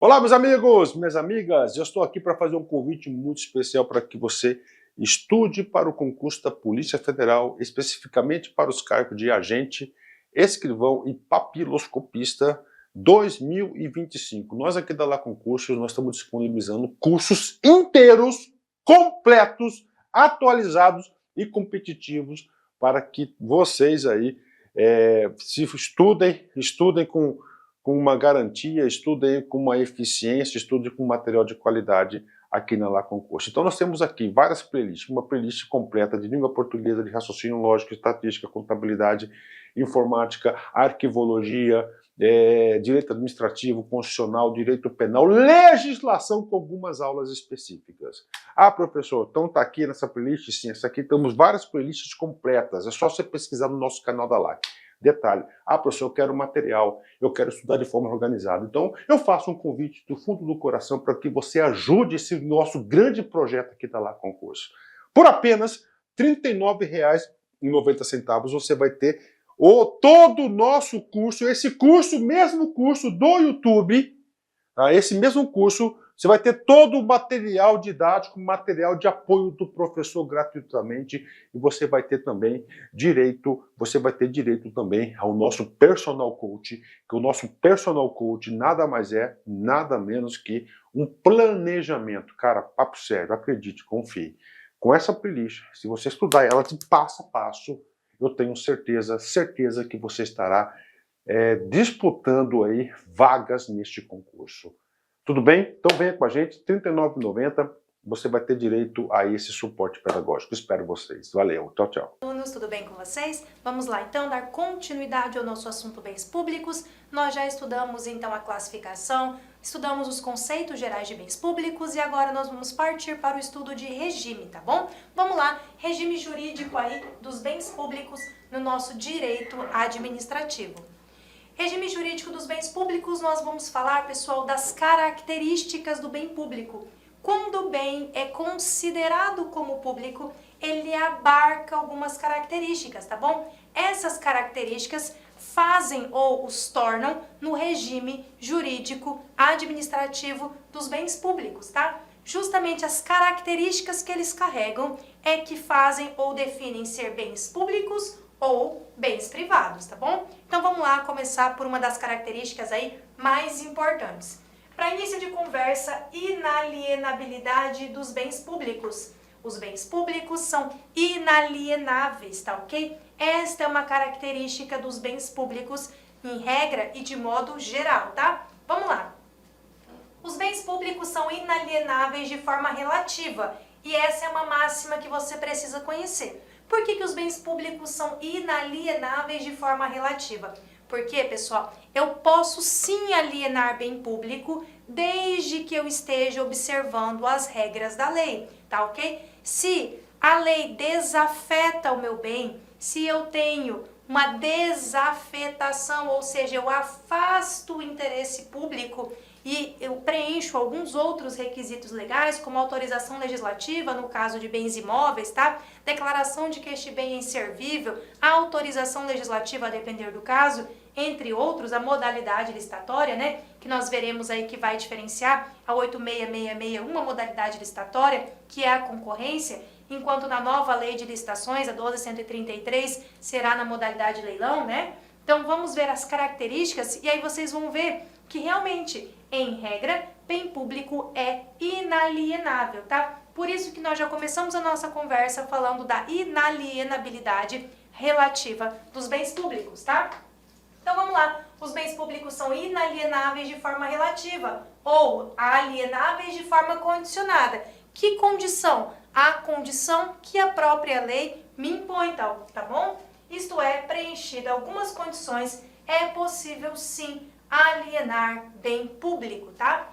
Olá, meus amigos, minhas amigas, eu estou aqui para fazer um convite muito especial para que você estude para o concurso da Polícia Federal, especificamente para os cargos de agente, escrivão e papiloscopista 2025. Nós aqui da Lá Concursos, nós estamos disponibilizando cursos inteiros, completos, atualizados e competitivos para que vocês aí se estudem com uma garantia, estudem com uma eficiência, estudem com material de qualidade aqui na Lá Concurso. Então nós temos aqui várias playlists, uma playlist completa de língua portuguesa, de raciocínio lógico, estatística, contabilidade, informática, arquivologia, direito administrativo, constitucional, direito penal, legislação com algumas aulas específicas. Ah, professor, então está aqui nessa playlist? Sim, essa aqui temos várias playlists completas, é só você pesquisar no nosso canal da LAC. Detalhe, professor, eu quero material, eu quero estudar de forma organizada. Então, eu faço um convite do fundo do coração para que você ajude esse nosso grande projeto aqui da Lá Concurso. Por apenas R$ 39,90 você vai ter todo o nosso curso, esse mesmo curso do YouTube, tá? Esse mesmo curso, você vai ter todo o material didático, material de apoio do professor gratuitamente, e você vai ter também direito também ao nosso personal coach, que o nosso personal coach nada mais é, nada menos que um planejamento. Cara, papo sério, acredite, confie. Com essa playlist, se você estudar ela de passo a passo, eu tenho certeza que você estará disputando aí vagas neste concurso. Tudo bem? Então venha com a gente, R$ 39,90, você vai ter direito a esse suporte pedagógico. Espero vocês. Valeu, tchau, tchau. Alunos, tudo bem com vocês? Vamos lá então dar continuidade ao nosso assunto bens públicos. Nós já estudamos então a classificação, estudamos os conceitos gerais de bens públicos e agora nós vamos partir para o estudo de regime, tá bom? Vamos lá, regime jurídico aí dos bens públicos no nosso direito administrativo. Regime jurídico dos bens públicos, nós vamos falar, pessoal, das características do bem público. Quando o bem é considerado como público, ele abarca algumas características, tá bom? Essas características fazem ou os tornam no regime jurídico administrativo dos bens públicos, tá? Justamente as características que eles carregam é que fazem ou definem ser bens públicos ou bens privados, tá bom? Então vamos lá começar por uma das características aí mais importantes. Para início de conversa, inalienabilidade dos bens públicos. Os bens públicos são inalienáveis, tá ok? Esta é uma característica dos bens públicos em regra e de modo geral, tá? Vamos lá. Os bens públicos são inalienáveis de forma relativa e essa é uma máxima que você precisa conhecer. Por que os bens públicos são inalienáveis de forma relativa? Porque, pessoal, eu posso sim alienar bem público desde que eu esteja observando as regras da lei, tá ok? Se a lei desafeta o meu bem, se eu tenho uma desafetação, ou seja, eu afasto o interesse público e eu preencho alguns outros requisitos legais, como autorização legislativa, no caso de bens imóveis, tá? Declaração de que este bem é inservível, autorização legislativa a depender do caso, entre outros, a modalidade licitatória, né? Que nós veremos aí que vai diferenciar a 86661, uma modalidade licitatória, que é a concorrência, enquanto na nova lei de licitações, a 12.133, será na modalidade leilão, né? Então vamos ver as características e aí vocês vão ver que realmente, em regra, bem público é inalienável, tá? Por isso que nós já começamos a nossa conversa falando da inalienabilidade relativa dos bens públicos, tá? Então vamos lá, os bens públicos são inalienáveis de forma relativa ou alienáveis de forma condicionada. Que condição? A condição que a própria lei me impõe, tá bom? Isto é, preenchida algumas condições, é possível sim alienar bem público, tá?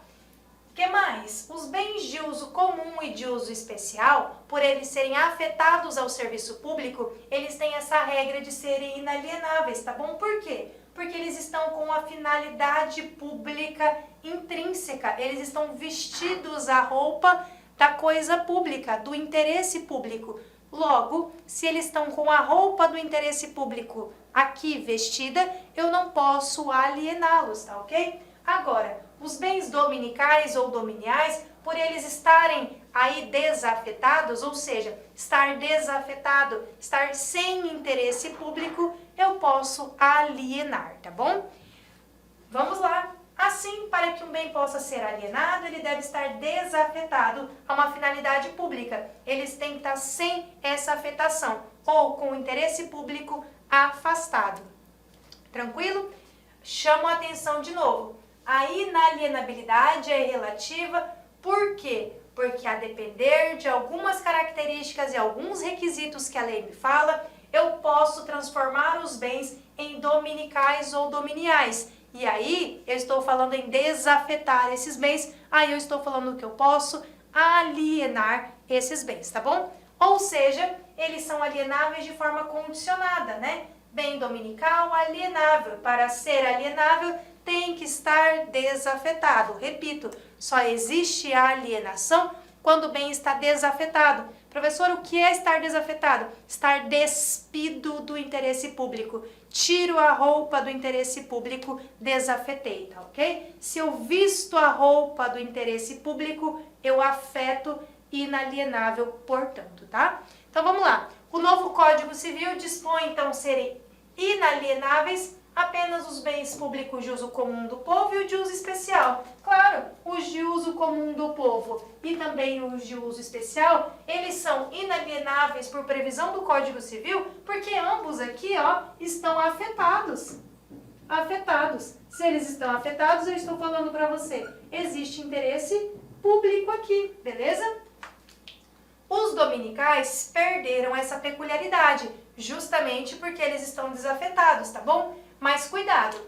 O que mais? Os bens de uso comum e de uso especial, por eles serem afetados ao serviço público, eles têm essa regra de serem inalienáveis, tá bom? Por quê? Porque eles estão com a finalidade pública intrínseca, eles estão vestidos a roupa da coisa pública, do interesse público. Logo, se eles estão com a roupa do interesse público aqui vestida, eu não posso aliená-los, tá ok? Agora, Os bens dominicais ou dominiais, por eles estarem aí desafetados, ou seja, estar desafetado, estar sem interesse público, eu posso alienar, tá bom? Vamos lá. Assim, para que um bem possa ser alienado, ele deve estar desafetado a uma finalidade pública. Eles têm que estar sem essa afetação, ou com o interesse público afastado. Tranquilo? Chamo a atenção de novo. A inalienabilidade é relativa, por quê? Porque a depender de algumas características e alguns requisitos que a lei me fala, eu posso transformar os bens em dominicais ou dominiais. E aí, eu estou falando em desafetar esses bens, aí eu estou falando que eu posso alienar esses bens, tá bom? Ou seja, eles são alienáveis de forma condicionada, né? Bem dominical, alienável. Para ser alienável, tem que estar desafetado. Repito, só existe a alienação quando o bem está desafetado. Professor, o que é estar desafetado? Estar despido do interesse público. Tiro a roupa do interesse público, desafetei, tá ok? Se eu visto a roupa do interesse público, eu afeto inalienável, portanto, tá? Então vamos lá. O novo Código Civil dispõe, então, serem inalienáveis apenas os bens públicos de uso comum do povo e o de uso especial. Claro, os de uso comum do povo e também os de uso especial, eles são inalienáveis por previsão do Código Civil, porque ambos aqui, ó, estão afetados. Afetados. Se eles estão afetados, eu estou falando para você, existe interesse público aqui, beleza? Os dominicais perderam essa peculiaridade, justamente porque eles estão desafetados, tá bom? Mas cuidado,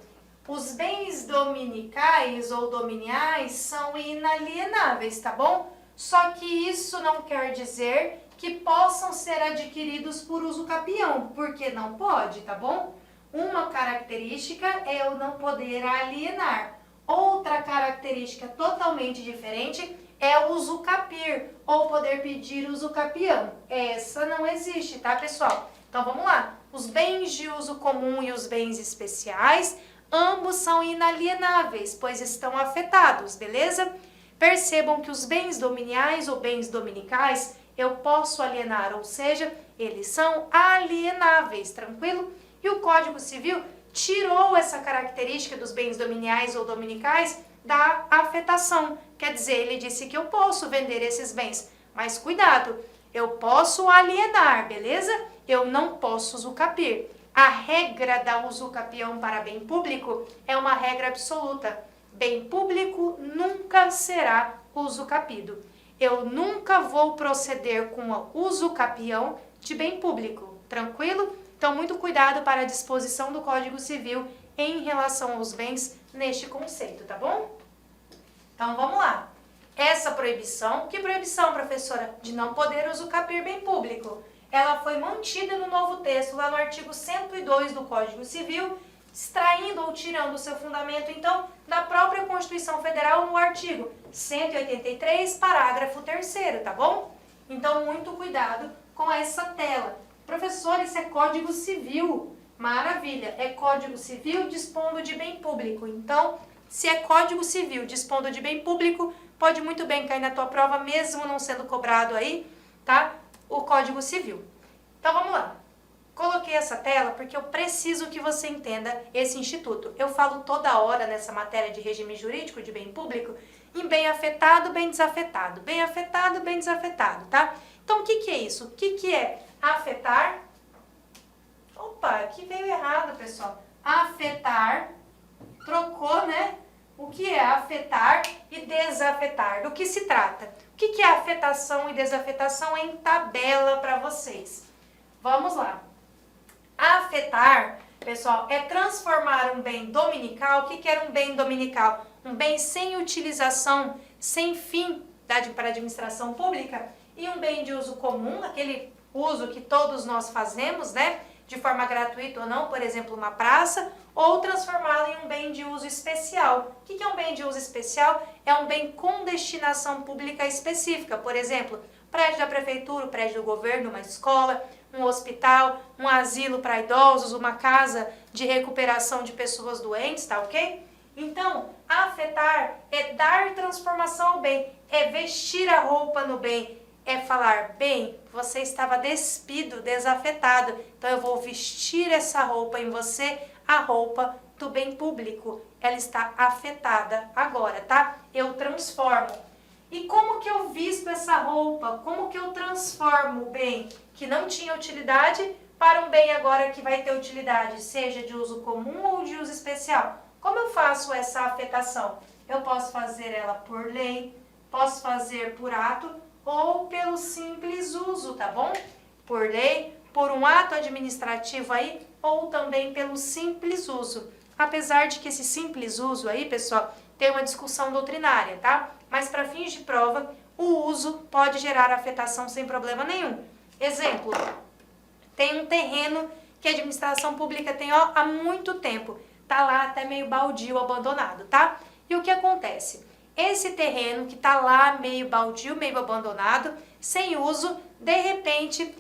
os bens dominicais ou dominiais são inalienáveis, tá bom? Só que isso não quer dizer que possam ser adquiridos por uso capião, porque não pode, tá bom? Uma característica é eu não poder alienar. Outra característica totalmente diferente é o usucapir, ou poder pedir usucapião. Essa não existe, tá, pessoal? Então vamos lá. Os bens de uso comum e os bens especiais, ambos são inalienáveis, pois estão afetados, beleza? Percebam que os bens dominiais ou bens dominicais eu posso alienar, ou seja, eles são alienáveis, tranquilo? E o Código Civil tirou essa característica dos bens dominiais ou dominicais da afetação. Quer dizer, ele disse que eu posso vender esses bens, mas cuidado, eu posso alienar, beleza? Eu não posso usucapir. A regra da usucapião para bem público é uma regra absoluta. Bem público nunca será usucapido. Eu nunca vou proceder com o usucapião de bem público, tranquilo? Então, muito cuidado para a disposição do Código Civil em relação aos bens neste conceito, tá bom? Então, vamos lá. Essa proibição, que proibição, professora? De não poder usucapir bem público. Ela foi mantida no novo texto, lá no artigo 102 do Código Civil, extraindo ou tirando o seu fundamento, então, da própria Constituição Federal no artigo 183, parágrafo 3º, tá bom? Então, muito cuidado com essa tela. Professor, isso é Código Civil. Maravilha, é Código Civil dispondo de bem público. Então, se é Código Civil dispondo de bem público, pode muito bem cair na tua prova, mesmo não sendo cobrado aí, tá? O Código Civil. Então, vamos lá. Coloquei essa tela porque eu preciso que você entenda esse instituto. Eu falo toda hora nessa matéria de regime jurídico de bem público em bem afetado, bem desafetado. Bem afetado, bem desafetado, tá? Então, o que é isso? O que é afetar? Opa, aqui veio errado, pessoal. Afetar, trocou, né? O que é afetar e desafetar? Do que se trata? O que é afetação e desafetação em tabela para vocês? Vamos lá. Afetar, pessoal, é transformar um bem dominical. O que era um bem dominical? Um bem sem utilização, sem fim para a administração pública, e um bem de uso comum, aquele uso que todos nós fazemos, né? De forma gratuita ou não, por exemplo, uma praça, ou transformá-lo em um bem de uso especial. O que é um bem de uso especial? É um bem com destinação pública específica, por exemplo, prédio da prefeitura, prédio do governo, uma escola, um hospital, um asilo para idosos, uma casa de recuperação de pessoas doentes, tá ok? Então, afetar é dar transformação ao bem, é vestir a roupa no bem, é falar, bem, você estava despido, desafetado, então eu vou vestir essa roupa em você, a roupa do bem público. Ela está afetada agora, tá? Eu transformo. E como que eu visto essa roupa? Como que eu transformo o bem que não tinha utilidade para um bem agora que vai ter utilidade, seja de uso comum ou de uso especial? Como eu faço essa afetação? Eu posso fazer ela por lei, posso fazer por ato ou pelo simples uso, tá bom? Por lei, por um ato administrativo aí, ou também pelo simples uso. Apesar de que esse simples uso aí, pessoal, tem uma discussão doutrinária, tá? Mas para fins de prova, o uso pode gerar afetação sem problema nenhum. Exemplo, tem um terreno que a administração pública tem há muito tempo. Tá lá até meio baldio, abandonado, tá? E o que acontece? Esse terreno que tá lá meio baldio, meio abandonado, sem uso, de repente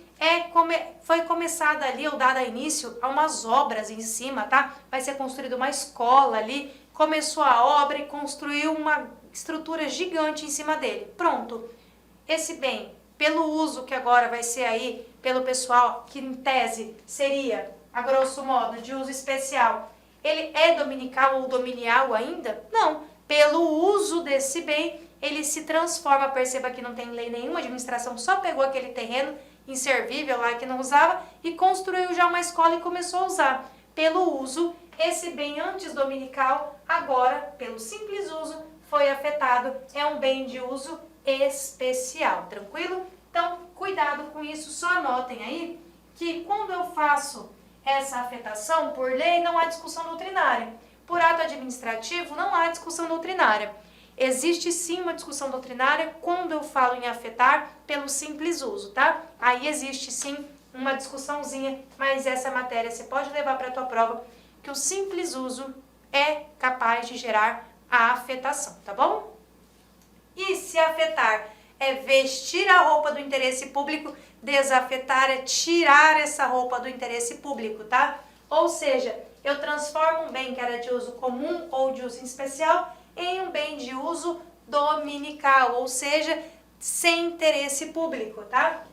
foi começada ali, ou dada início a umas obras em cima, tá? Vai ser construída uma escola ali, começou a obra e construiu uma estrutura gigante em cima dele. Pronto. Esse bem, pelo uso que agora vai ser aí, pelo pessoal, que em tese seria, a grosso modo, de uso especial, ele é dominical ou dominial ainda? Não. Pelo uso desse bem, ele se transforma. Perceba que não tem lei nenhuma, a administração só pegou aquele terreno inservível lá que não usava e construiu já uma escola e começou a usar. Pelo uso, esse bem antes dominical, agora, pelo simples uso, foi afetado. É um bem de uso especial, tranquilo? Então, cuidado com isso, só anotem aí que quando eu faço essa afetação, por lei, não há discussão doutrinária. Por ato administrativo, não há discussão doutrinária. Existe sim uma discussão doutrinária quando eu falo em afetar pelo simples uso, tá? Aí existe sim uma discussãozinha, mas essa matéria você pode levar para a tua prova, que o simples uso é capaz de gerar a afetação, tá bom? E se afetar é vestir a roupa do interesse público, desafetar é tirar essa roupa do interesse público, tá? Ou seja, eu transformo um bem que era de uso comum ou de uso especial em um bem de uso dominical, ou seja, sem interesse público, tá?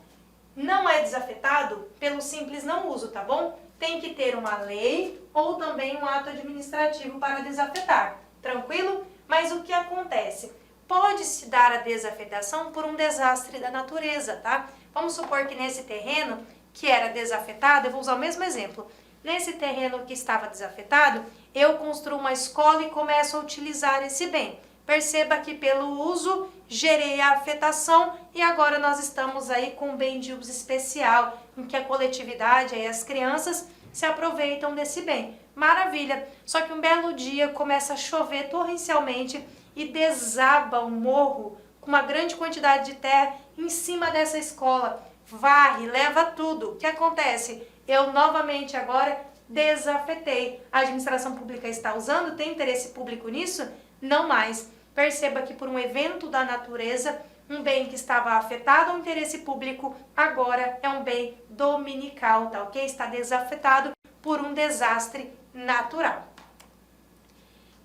Não é desafetado pelo simples não uso, tá bom? Tem que ter uma lei ou também um ato administrativo para desafetar, tranquilo? Mas o que acontece? Pode-se dar a desafetação por um desastre da natureza, tá? Vamos supor que nesse terreno que era desafetado, eu vou usar o mesmo exemplo. Nesse terreno que estava desafetado, eu construo uma escola e começo a utilizar esse bem. Perceba que pelo uso gerei a afetação e agora nós estamos aí com um bem de uso especial, em que a coletividade e as crianças se aproveitam desse bem. Maravilha! Só que um belo dia começa a chover torrencialmente e desaba o morro com uma grande quantidade de terra em cima dessa escola. Varre, leva tudo. O que acontece? Eu novamente agora desafetei. A administração pública está usando? Tem interesse público nisso? Não mais. Perceba que por um evento da natureza, um bem que estava afetado ao interesse público, agora é um bem dominical, tá ok? Está desafetado por um desastre natural.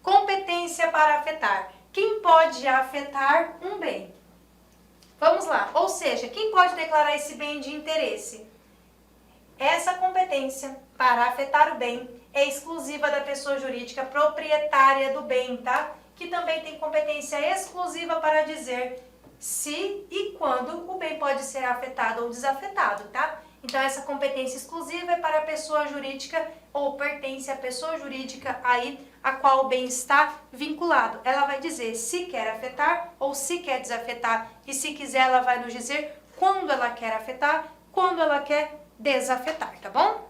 Competência para afetar. Quem pode afetar um bem? Vamos lá. Ou seja, quem pode declarar esse bem de interesse? Essa competência para afetar o bem é exclusiva da pessoa jurídica proprietária do bem, tá? Que também tem competência exclusiva para dizer se e quando o bem pode ser afetado ou desafetado, tá? Então, essa competência exclusiva é para a pessoa jurídica ou pertence à pessoa jurídica aí a qual o bem está vinculado. Ela vai dizer se quer afetar ou se quer desafetar. E se quiser, ela vai nos dizer quando ela quer afetar, quando ela quer desafetar, tá bom?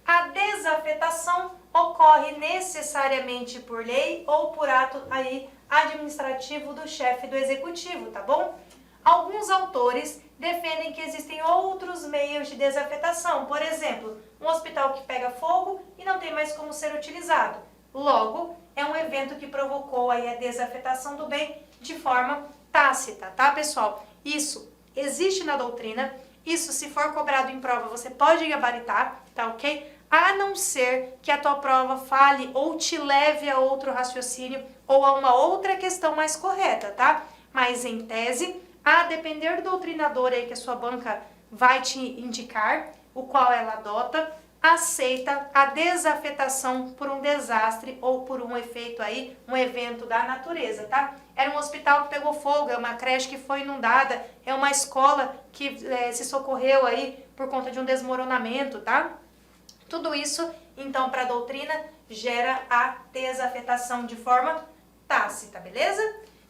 A desafetação ocorre necessariamente por lei ou por ato aí administrativo do chefe do executivo, tá bom? Alguns autores defendem que existem outros meios de desafetação, por exemplo, um hospital que pega fogo e não tem mais como ser utilizado. Logo, é um evento que provocou aí a desafetação do bem de forma tácita, tá, pessoal? Isso existe na doutrina, isso se for cobrado em prova você pode gabaritar, tá ok? a não ser que a tua prova fale ou te leve a outro raciocínio ou a uma outra questão mais correta, tá? Mas em tese, a depender do doutrinador aí que a sua banca vai te indicar, o qual ela adota, aceita a desafetação por um desastre ou por um efeito aí, um evento da natureza, tá? Era um hospital que pegou fogo, é uma creche que foi inundada, é uma escola que se socorreu aí por conta de um desmoronamento, tá? Tudo isso, então, para a doutrina, gera a desafetação de forma tácita, beleza?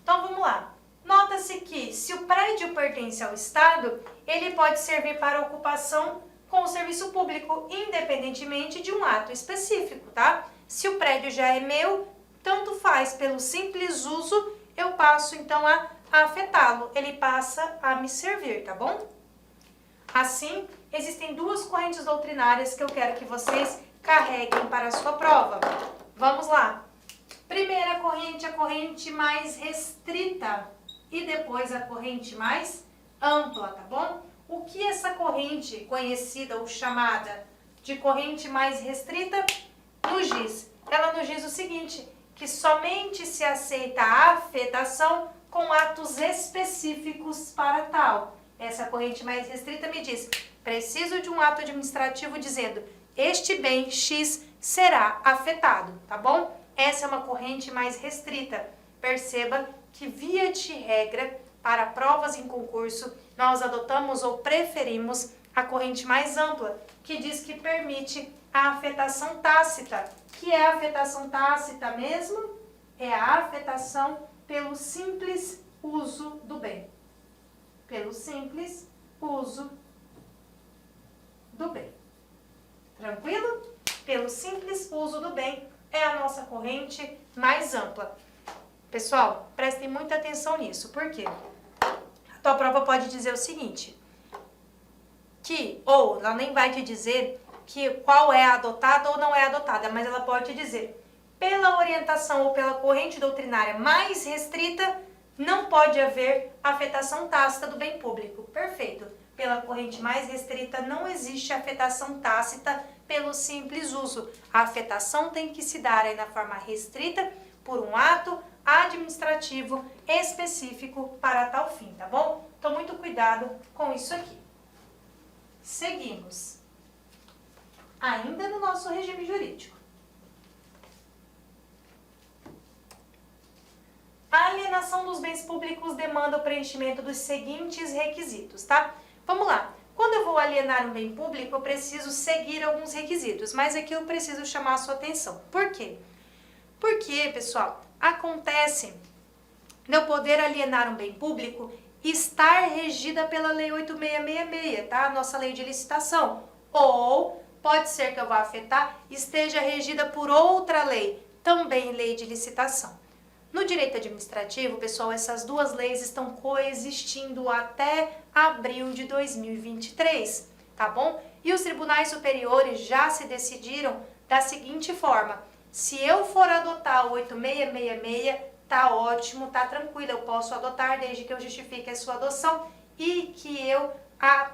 Então, vamos lá. Nota-se que, se o prédio pertence ao Estado, ele pode servir para ocupação com o serviço público, independentemente de um ato específico, tá? Se o prédio já é meu, tanto faz, pelo simples uso, eu passo então a afetá-lo, ele passa a me servir, tá bom? Assim, existem duas correntes doutrinárias que eu quero que vocês carreguem para a sua prova. Vamos lá. Primeira corrente, a corrente mais restrita e depois a corrente mais ampla, tá bom? O que essa corrente conhecida ou chamada de corrente mais restrita nos diz? Ela nos diz o seguinte, que somente se aceita a afetação com atos específicos para tal. Essa corrente mais restrita me diz, preciso de um ato administrativo dizendo, este bem X será afetado, tá bom? Essa é uma corrente mais restrita. Perceba que, via de regra, para provas em concurso, nós adotamos ou preferimos a corrente mais ampla, que diz que permite a afetação tácita. Que é a afetação tácita mesmo? É a afetação pelo simples uso do bem. Pelo simples uso do bem. Tranquilo? Pelo simples uso do bem é a nossa corrente mais ampla. Pessoal, prestem muita atenção nisso. Por quê? A tua prova pode dizer o seguinte, ou ela nem vai te dizer que qual é adotada ou não é adotada, mas ela pode te dizer, pela orientação ou pela corrente doutrinária mais restrita, não pode haver afetação tácita do bem público. Perfeito. Pela corrente mais restrita, não existe afetação tácita pelo simples uso. A afetação tem que se dar aí na forma restrita por um ato administrativo específico para tal fim, tá bom? Então, muito cuidado com isso aqui. Seguimos. Ainda no nosso regime jurídico. A alienação dos bens públicos demanda o preenchimento dos seguintes requisitos, tá? Vamos lá. Quando eu vou alienar um bem público, eu preciso seguir alguns requisitos, mas aqui eu preciso chamar a sua atenção. Por quê? Porque, pessoal, acontece de eu poder alienar um bem público e estar regida pela Lei 8666, tá? A nossa lei de licitação. Ou pode ser que eu vá afetar esteja regida por outra lei, também lei de licitação. No direito administrativo, pessoal, essas duas leis estão coexistindo até abril de 2023, tá bom? E os tribunais superiores já se decidiram da seguinte forma, se eu for adotar o 8666, tá ótimo, tá tranquilo, eu posso adotar desde que eu justifique a sua adoção e que eu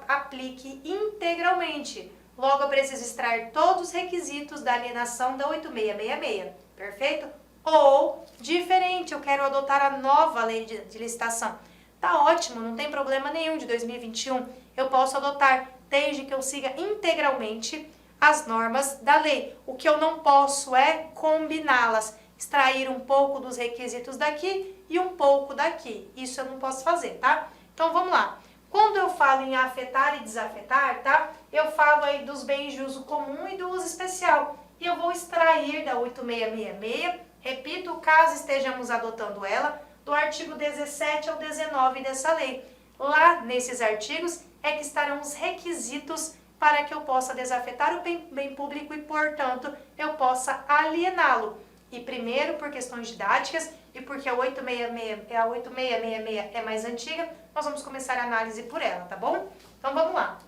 aplique integralmente. Logo, eu preciso extrair todos os requisitos da alienação da 8666, perfeito? Ou, diferente, eu quero adotar a nova lei de licitação. Tá ótimo, não tem problema nenhum de 2021. Eu posso adotar desde que eu siga integralmente as normas da lei. O que eu não posso é combiná-las, extrair um pouco dos requisitos daqui e um pouco daqui. Isso eu não posso fazer, tá? Então, vamos lá. Quando eu falo em afetar e desafetar, tá? Eu falo aí dos bens de uso comum e do uso especial. E eu vou extrair da 8666, repito, caso estejamos adotando ela, do artigo 17 ao 19 dessa lei. Lá, nesses artigos, é que estarão os requisitos para que eu possa desafetar o bem público e, portanto, eu possa aliená-lo. E primeiro, por questões didáticas e porque a 8666 é mais antiga, nós vamos começar a análise por ela, tá bom? Então, vamos lá.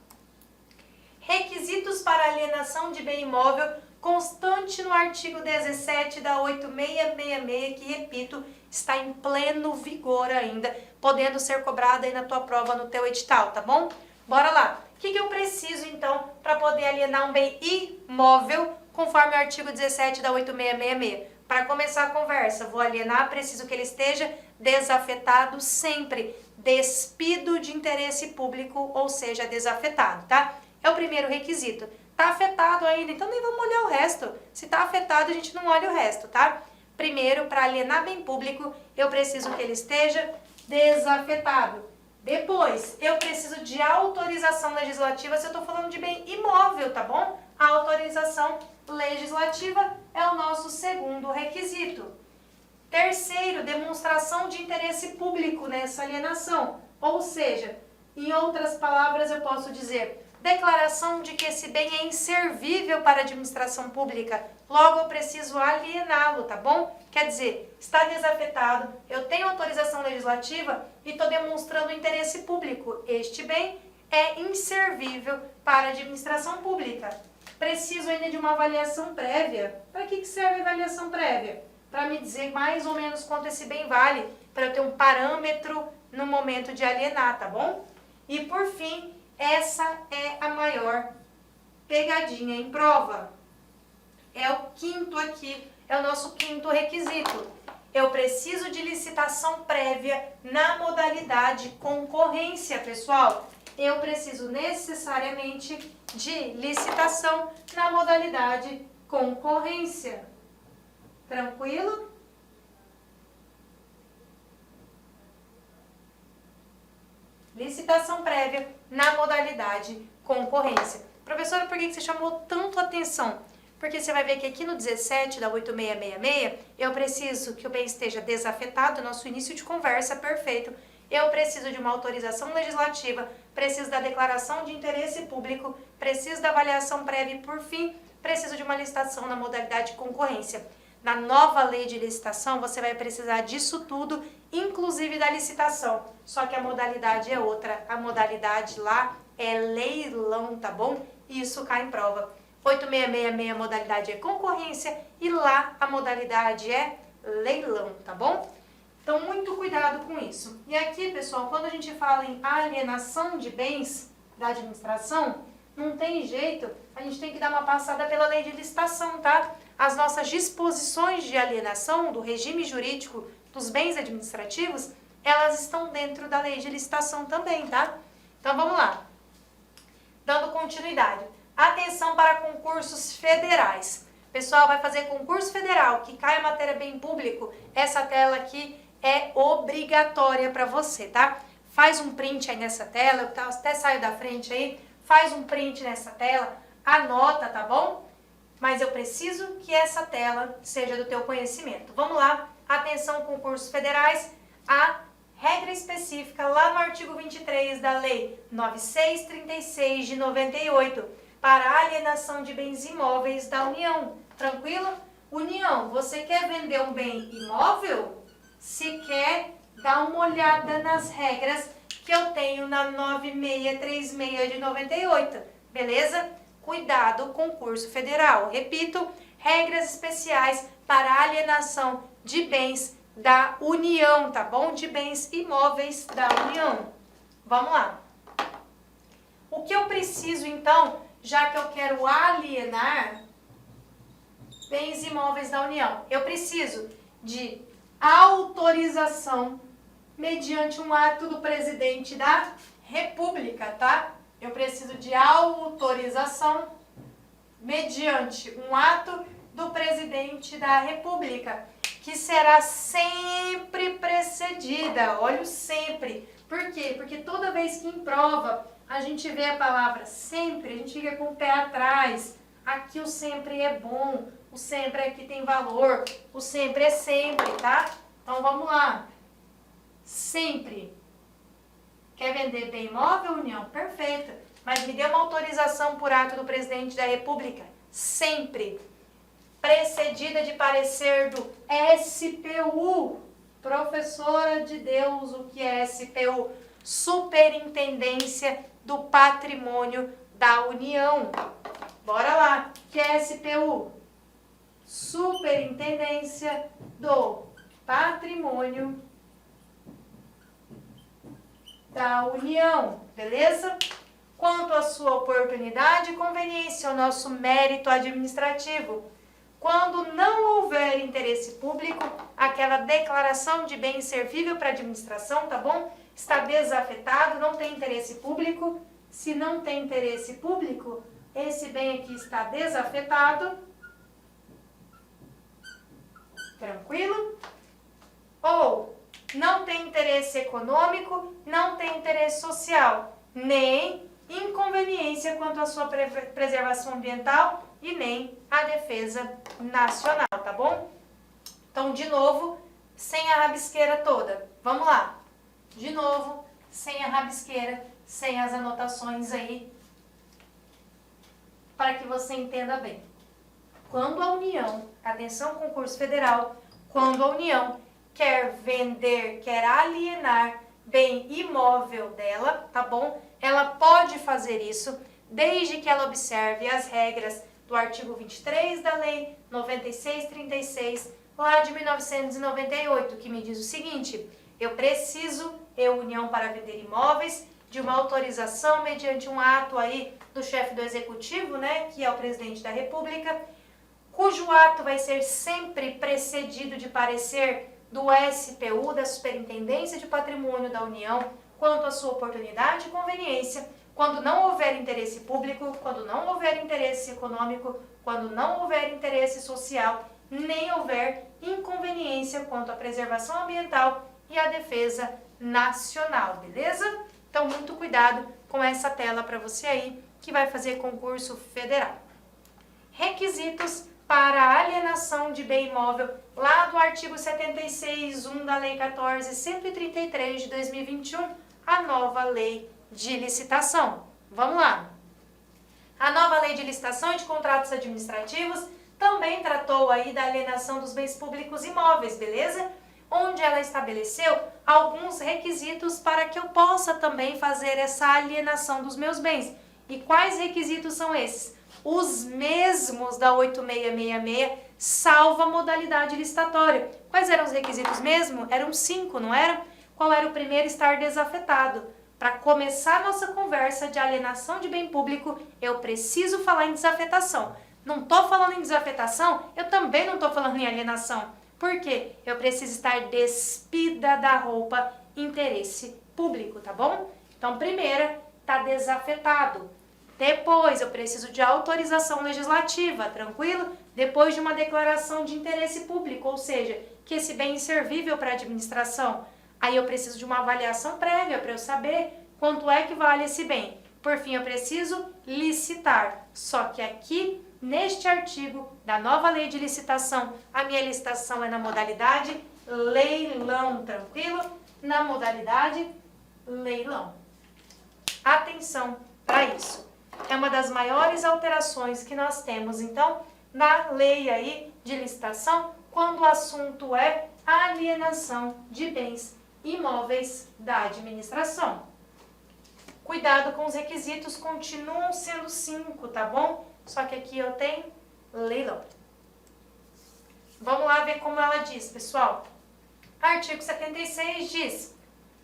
Requisitos para alienação de bem imóvel constante no artigo 17 da 8666, que, repito, está em pleno vigor ainda, podendo ser cobrada aí na tua prova, no teu edital, tá bom? Bora lá. O que eu preciso, então, para poder alienar um bem imóvel, conforme o artigo 17 da 8666? Para começar a conversa, vou alienar, preciso que ele esteja desafetado sempre, despido de interesse público, ou seja, desafetado, tá? É o primeiro requisito. Tá afetado ainda, então nem vamos olhar o resto. Se tá afetado, a gente não olha o resto, tá? Primeiro, para alienar bem público, eu preciso que ele esteja desafetado. Depois, eu preciso de autorização legislativa se eu estou falando de bem imóvel, tá bom? A autorização legislativa é o nosso segundo requisito. Terceiro, demonstração de interesse público nessa alienação. Ou seja, em outras palavras, eu posso dizer declaração de que esse bem é inservível para a administração pública. Logo, eu preciso aliená-lo, tá bom? Quer dizer, está desafetado, eu tenho autorização legislativa e estou demonstrando interesse público. Este bem é inservível para a administração pública. Preciso ainda de uma avaliação prévia. Para que serve a avaliação prévia? Para me dizer mais ou menos quanto esse bem vale, para eu ter um parâmetro no momento de alienar, tá bom? E por fim, essa é a maior pegadinha em prova. É o quinto aqui, é o nosso quinto requisito. Eu preciso de licitação prévia na modalidade concorrência, pessoal. Eu preciso necessariamente de licitação na modalidade concorrência. Tranquilo? Licitação prévia na modalidade concorrência. Professora, por que você chamou tanto atenção? Porque você vai ver que aqui no 17 da 8666, eu preciso que o bem esteja desafetado, nosso início de conversa, perfeito. Eu preciso de uma autorização legislativa, preciso da declaração de interesse público, preciso da avaliação prévia e, por fim, preciso de uma licitação na modalidade concorrência. Na nova lei de licitação, você vai precisar disso tudo, inclusive da licitação. Só que a modalidade é outra. A modalidade lá é leilão, tá bom? Isso cai em prova. 8666 a modalidade é concorrência e lá a modalidade é leilão, tá bom? Então, muito cuidado com isso. E aqui, pessoal, quando a gente fala em alienação de bens da administração, não tem jeito, a gente tem que dar uma passada pela lei de licitação, tá? As nossas disposições de alienação do regime jurídico dos bens administrativos, elas estão dentro da lei de licitação também, tá? Então, vamos lá. Dando continuidade. Atenção para concursos federais. Pessoal, vai fazer concurso federal, que cai a matéria bem público, essa tela aqui é obrigatória para você, tá? Faz um print aí nessa tela, eu até saio da frente aí, faz um print nessa tela, anota, tá bom? Mas eu preciso que essa tela seja do teu conhecimento. Vamos lá, atenção concursos federais, a regra específica lá no artigo 23 da Lei 9636 de 98, para a alienação de bens imóveis da União. Tranquilo? União, você quer vender um bem imóvel? Se quer, dá uma olhada nas regras que eu tenho na 9636 de 98, beleza? Cuidado, concurso federal. Repito, regras especiais para a alienação de bens da União, tá bom? De bens imóveis da União. Vamos lá. O que eu preciso, então, já que eu quero alienar bens imóveis da União? Eu preciso de autorização mediante um ato do presidente da República, tá? Eu preciso de autorização mediante um ato do presidente da República, que será sempre precedida, olha o sempre. Por quê? Porque toda vez que em prova a gente vê a palavra sempre, a gente fica com o pé atrás. Aqui o sempre é bom, o sempre aqui tem valor, o sempre é sempre, tá? Então vamos lá. Sempre. Quer vender bem imóvel, União? Perfeito. Mas me dê uma autorização por ato do presidente da República. Sempre. Precedida de parecer do SPU. Professora de Deus, o que é SPU? Superintendência do Patrimônio da União. Bora lá. O que é SPU? Superintendência do Patrimônio da União, beleza? quanto à sua oportunidade e conveniência, o nosso mérito administrativo. Quando não houver interesse público, aquela declaração de bem servível para administração, tá bom? Está desafetado, não tem interesse público. Se não tem interesse público, esse bem aqui está desafetado. Tranquilo? Ou não tem interesse econômico, não tem interesse social, nem inconveniência quanto à sua preservação ambiental e nem a defesa nacional, tá bom? Então, de novo, sem a rabisqueira toda. Vamos lá. De novo, sem a rabisqueira, sem as anotações aí, para que você entenda bem. Quando a União, atenção concurso federal, quando a União quer vender, quer alienar bem imóvel dela, tá bom? Ela pode fazer isso desde que ela observe as regras do artigo 23 da Lei 9636, lá de 1998, que me diz o seguinte: eu União para vender imóveis, de uma autorização mediante um ato aí do chefe do executivo, né, que é o presidente da República, cujo ato vai ser sempre precedido de parecer do SPU, da Superintendência de Patrimônio da União, quanto à sua oportunidade e conveniência, quando não houver interesse público, quando não houver interesse econômico, quando não houver interesse social, nem houver inconveniência quanto à preservação ambiental e à defesa nacional, beleza? Então, muito cuidado com essa tela para você aí, que vai fazer concurso federal. Requisitos para a alienação de bem imóvel, lá do artigo 76.1 da Lei 14.133 de 2021, a nova lei de licitação. Vamos lá. A nova lei de licitação e de contratos administrativos também tratou aí da alienação dos bens públicos imóveis, beleza? Onde ela estabeleceu alguns requisitos para que eu possa também fazer essa alienação dos meus bens. E quais requisitos são esses? Os mesmos da 8666, salvo a modalidade licitatória. Quais eram os requisitos mesmo? Eram 5, não eram? Qual era o primeiro? Estar desafetado. Para começar a nossa conversa de alienação de bem público, eu preciso falar em desafetação. Não estou falando em desafetação, eu também não estou falando em alienação. Por quê? Eu preciso estar despida da roupa interesse público, tá bom? Então, primeira, está desafetado. Depois, eu preciso de autorização legislativa, tranquilo? Depois de uma declaração de interesse público, ou seja, que esse bem é inservível para a administração. Aí eu preciso de uma avaliação prévia para eu saber quanto é que vale esse bem. Por fim, eu preciso licitar. Só que aqui, neste artigo da nova lei de licitação, a minha licitação é na modalidade leilão, tranquilo? Na modalidade leilão. Atenção para isso. É uma das maiores alterações que nós temos, então, na lei aí de licitação, quando o assunto é alienação de bens imóveis da administração. Cuidado com os requisitos, continuam sendo 5, tá bom? Só que aqui eu tenho leilão. Vamos lá ver como ela diz, pessoal. Artigo 76 diz: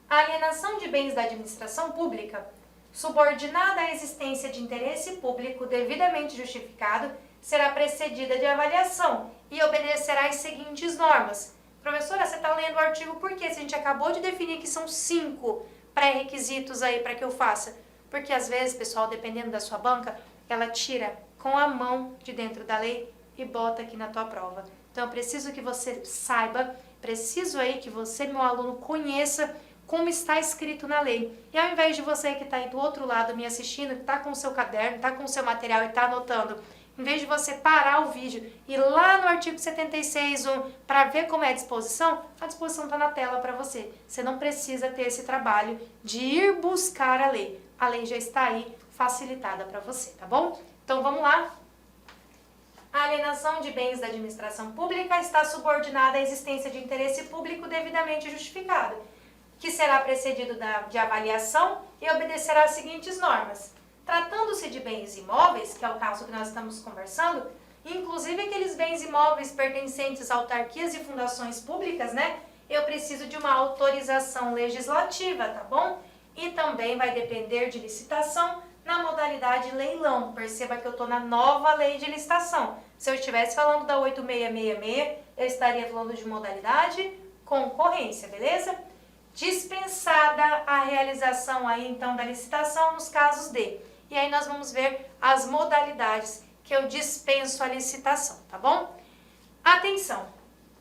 a alienação de bens da administração pública, subordinada à existência de interesse público devidamente justificado, será precedida de avaliação e obedecerá às seguintes normas. Professora, você está lendo o artigo por quê? Se a gente acabou de definir que são 5 pré-requisitos aí para que eu faça. Porque às vezes, pessoal, dependendo da sua banca, ela tira com a mão de dentro da lei e bota aqui na tua prova. Então, eu preciso que você saiba, preciso aí que você, meu aluno, conheça como está escrito na lei. E ao invés de você que está aí do outro lado me assistindo, que está com o seu caderno, está com o seu material e está anotando, em vez de você parar o vídeo e ir lá no artigo 76.1 para ver como é a disposição está na tela para você. Você não precisa ter esse trabalho de ir buscar a lei. A lei já está aí facilitada para você, tá bom? Então vamos lá. A alienação de bens da administração pública está subordinada à existência de interesse público devidamente justificado, que será precedido de avaliação e obedecerá às seguintes normas. Tratando-se de bens imóveis, que é o caso que nós estamos conversando, inclusive aqueles bens imóveis pertencentes a autarquias e fundações públicas, né? Eu preciso de uma autorização legislativa, tá bom? E também vai depender de licitação na modalidade leilão. Perceba que eu estou na nova lei de licitação. Se eu estivesse falando da 8666, eu estaria falando de modalidade concorrência, beleza? Dispensada a realização aí então da licitação nos casos de. E aí nós vamos ver as modalidades que eu dispenso a licitação, tá bom? Atenção!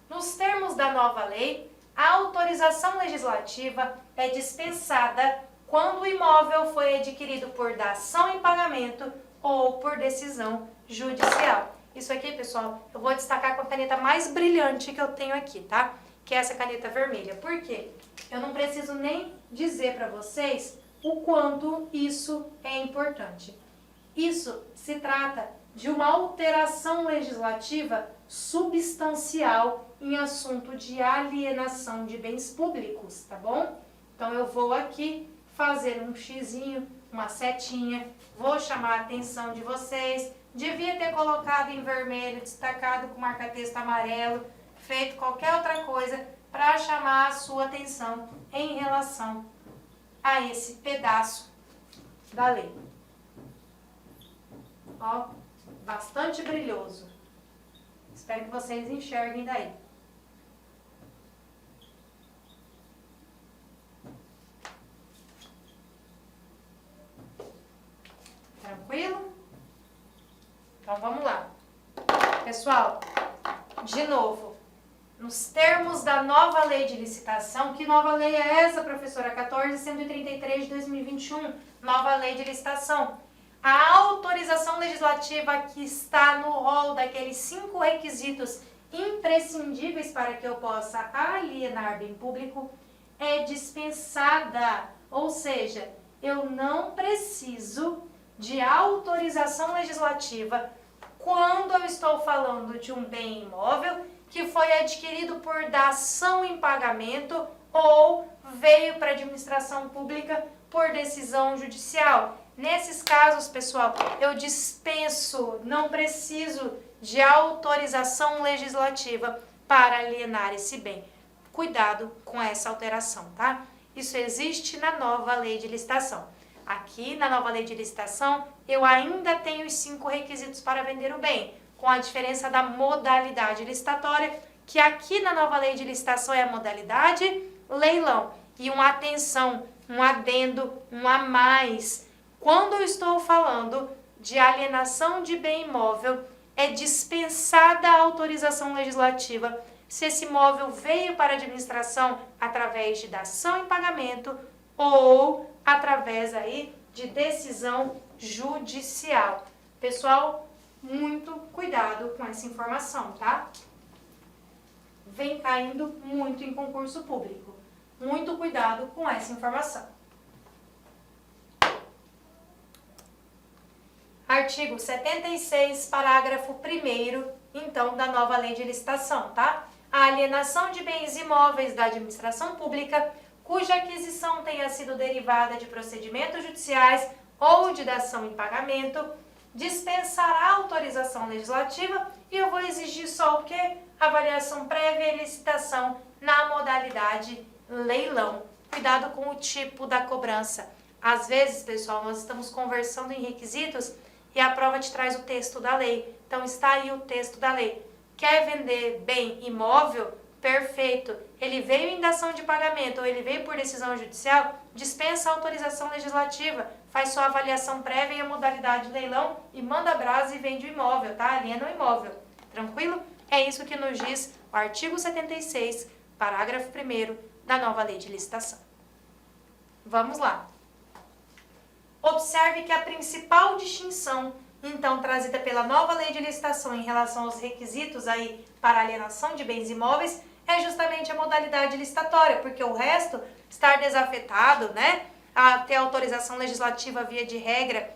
Nos termos da nova lei, a autorização legislativa é dispensada quando o imóvel foi adquirido por dação em pagamento ou por decisão judicial. Isso aqui, pessoal, eu vou destacar com a caneta mais brilhante que eu tenho aqui, tá? Que é essa caneta vermelha. Por quê? Eu não preciso nem dizer para vocês o quanto isso é importante. Isso se trata de uma alteração legislativa substancial em assunto de alienação de bens públicos, tá bom? Então eu vou aqui fazer um xizinho, uma setinha, vou chamar a atenção de vocês. Devia ter colocado em vermelho, destacado com marca-texto amarelo, feito qualquer outra coisa para chamar a sua atenção em relação a esse pedaço da lei. Ó, bastante brilhoso. Espero que vocês enxerguem daí. Tranquilo? Então vamos lá. Pessoal, de novo, nos termos da nova lei de licitação, que nova lei é essa, professora? 14.133 de 2021, nova lei de licitação. A autorização legislativa que está no rol daqueles 5 requisitos imprescindíveis para que eu possa alienar bem público é dispensada, ou seja, eu não preciso de autorização legislativa quando eu estou falando de um bem imóvel que foi adquirido por dação em pagamento ou veio para a administração pública por decisão judicial. Nesses casos, pessoal, eu dispenso, não preciso de autorização legislativa para alienar esse bem. Cuidado com essa alteração, tá? Isso existe na nova lei de licitação. Aqui, na nova lei de licitação, eu ainda tenho os 5 requisitos para vender o bem, com a diferença da modalidade licitatória, que aqui na nova lei de licitação é a modalidade leilão. E uma atenção, um adendo, um a mais. Quando eu estou falando de alienação de bem imóvel, é dispensada a autorização legislativa se esse imóvel veio para a administração através de dação em pagamento ou através aí de decisão judicial. Pessoal, muito cuidado com essa informação, tá? Vem caindo muito em concurso público. Muito cuidado com essa informação. Artigo 76, parágrafo 1º, então, da nova lei de licitação, tá? A alienação de bens imóveis da administração pública, cuja aquisição tenha sido derivada de procedimentos judiciais ou de dação em pagamento, dispensará autorização legislativa e eu vou exigir só o quê? Avaliação prévia e licitação na modalidade leilão. Cuidado com o tipo da cobrança. Às vezes, pessoal, nós estamos conversando em requisitos e a prova te traz o texto da lei. Então, está aí o texto da lei. Quer vender bem imóvel? Perfeito. Ele veio em dação de pagamento ou ele veio por decisão judicial? Dispensa a autorização legislativa. Faz sua avaliação prévia e a modalidade leilão e manda brasa e vende o imóvel, tá? Aliena o imóvel. Tranquilo? É isso que nos diz o artigo 76, parágrafo 1º da nova lei de licitação. Vamos lá. Observe que a principal distinção, então, trazida pela nova lei de licitação em relação aos requisitos aí para alienação de bens imóveis é justamente a modalidade licitatória, porque o resto, estar desafetado, né, a ter autorização legislativa via de regra,